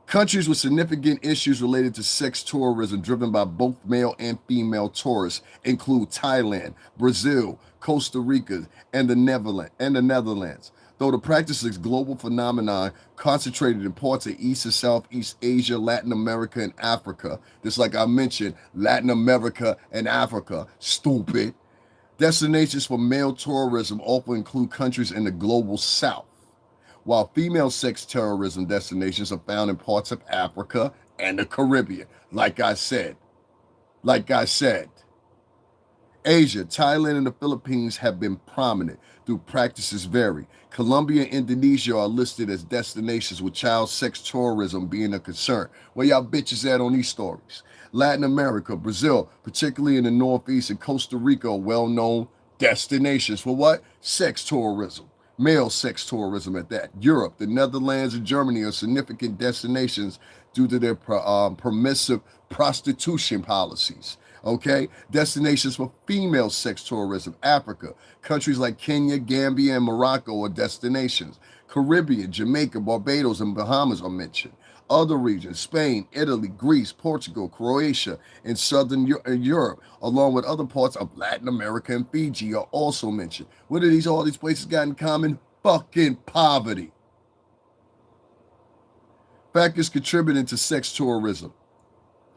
Countries with significant issues related to sex tourism driven by both male and female tourists include Thailand, Brazil, Costa Rica, and the Netherlands. Though the practice is a global phenomenon concentrated in parts of East and Southeast Asia, Latin America, and Africa. Just like I mentioned, Latin America and Africa, stupid. Destinations for male tourism often include countries in the global south, while female sex terrorism destinations are found in parts of Africa and the Caribbean. Like I said, Asia, Thailand, and the Philippines have been prominent, though practices vary. Colombia and Indonesia are listed as destinations with child sex tourism being a concern. Where y'all bitches at on these stories? Latin America, Brazil, particularly in the Northeast, and Costa Rica are well-known destinations for what? Sex tourism. Male sex tourism at that. Europe, the Netherlands, and Germany are significant destinations due to their permissive prostitution policies. Okay, destinations for female sex tourism. Africa, countries like Kenya, Gambia, and Morocco are destinations. Caribbean, Jamaica, Barbados, and Bahamas are mentioned. Other regions, Spain, Italy, Greece, Portugal, Croatia, and Southern Europe, along with other parts of Latin America and Fiji, are also mentioned. What do all these places got in common? Fucking poverty. Factors contributing to sex tourism.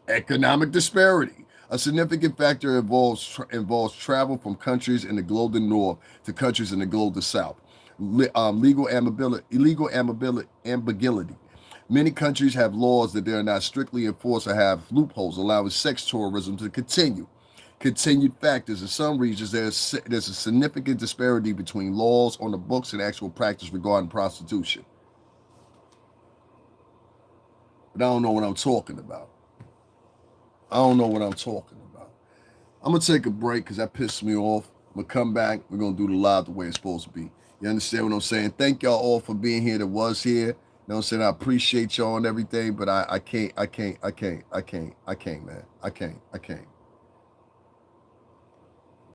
Economic disparity. A significant factor involves travel from countries in the global north to countries in the global south. illegal ambiguity. Many countries have laws that they are not strictly enforced or have loopholes, allowing sex tourism to continue. Continued factors. In some regions, there's a significant disparity between laws on the books and actual practice regarding prostitution. But I don't know what I'm talking about. I don't know what I'm talking about. I'm going to take a break because that pissed me off. I'm going to come back. We're going to do the live the way it's supposed to be. You understand what I'm saying? Thank y'all all for being here that was here. You know what I'm saying? I appreciate y'all and everything, but I can't, man. I can't.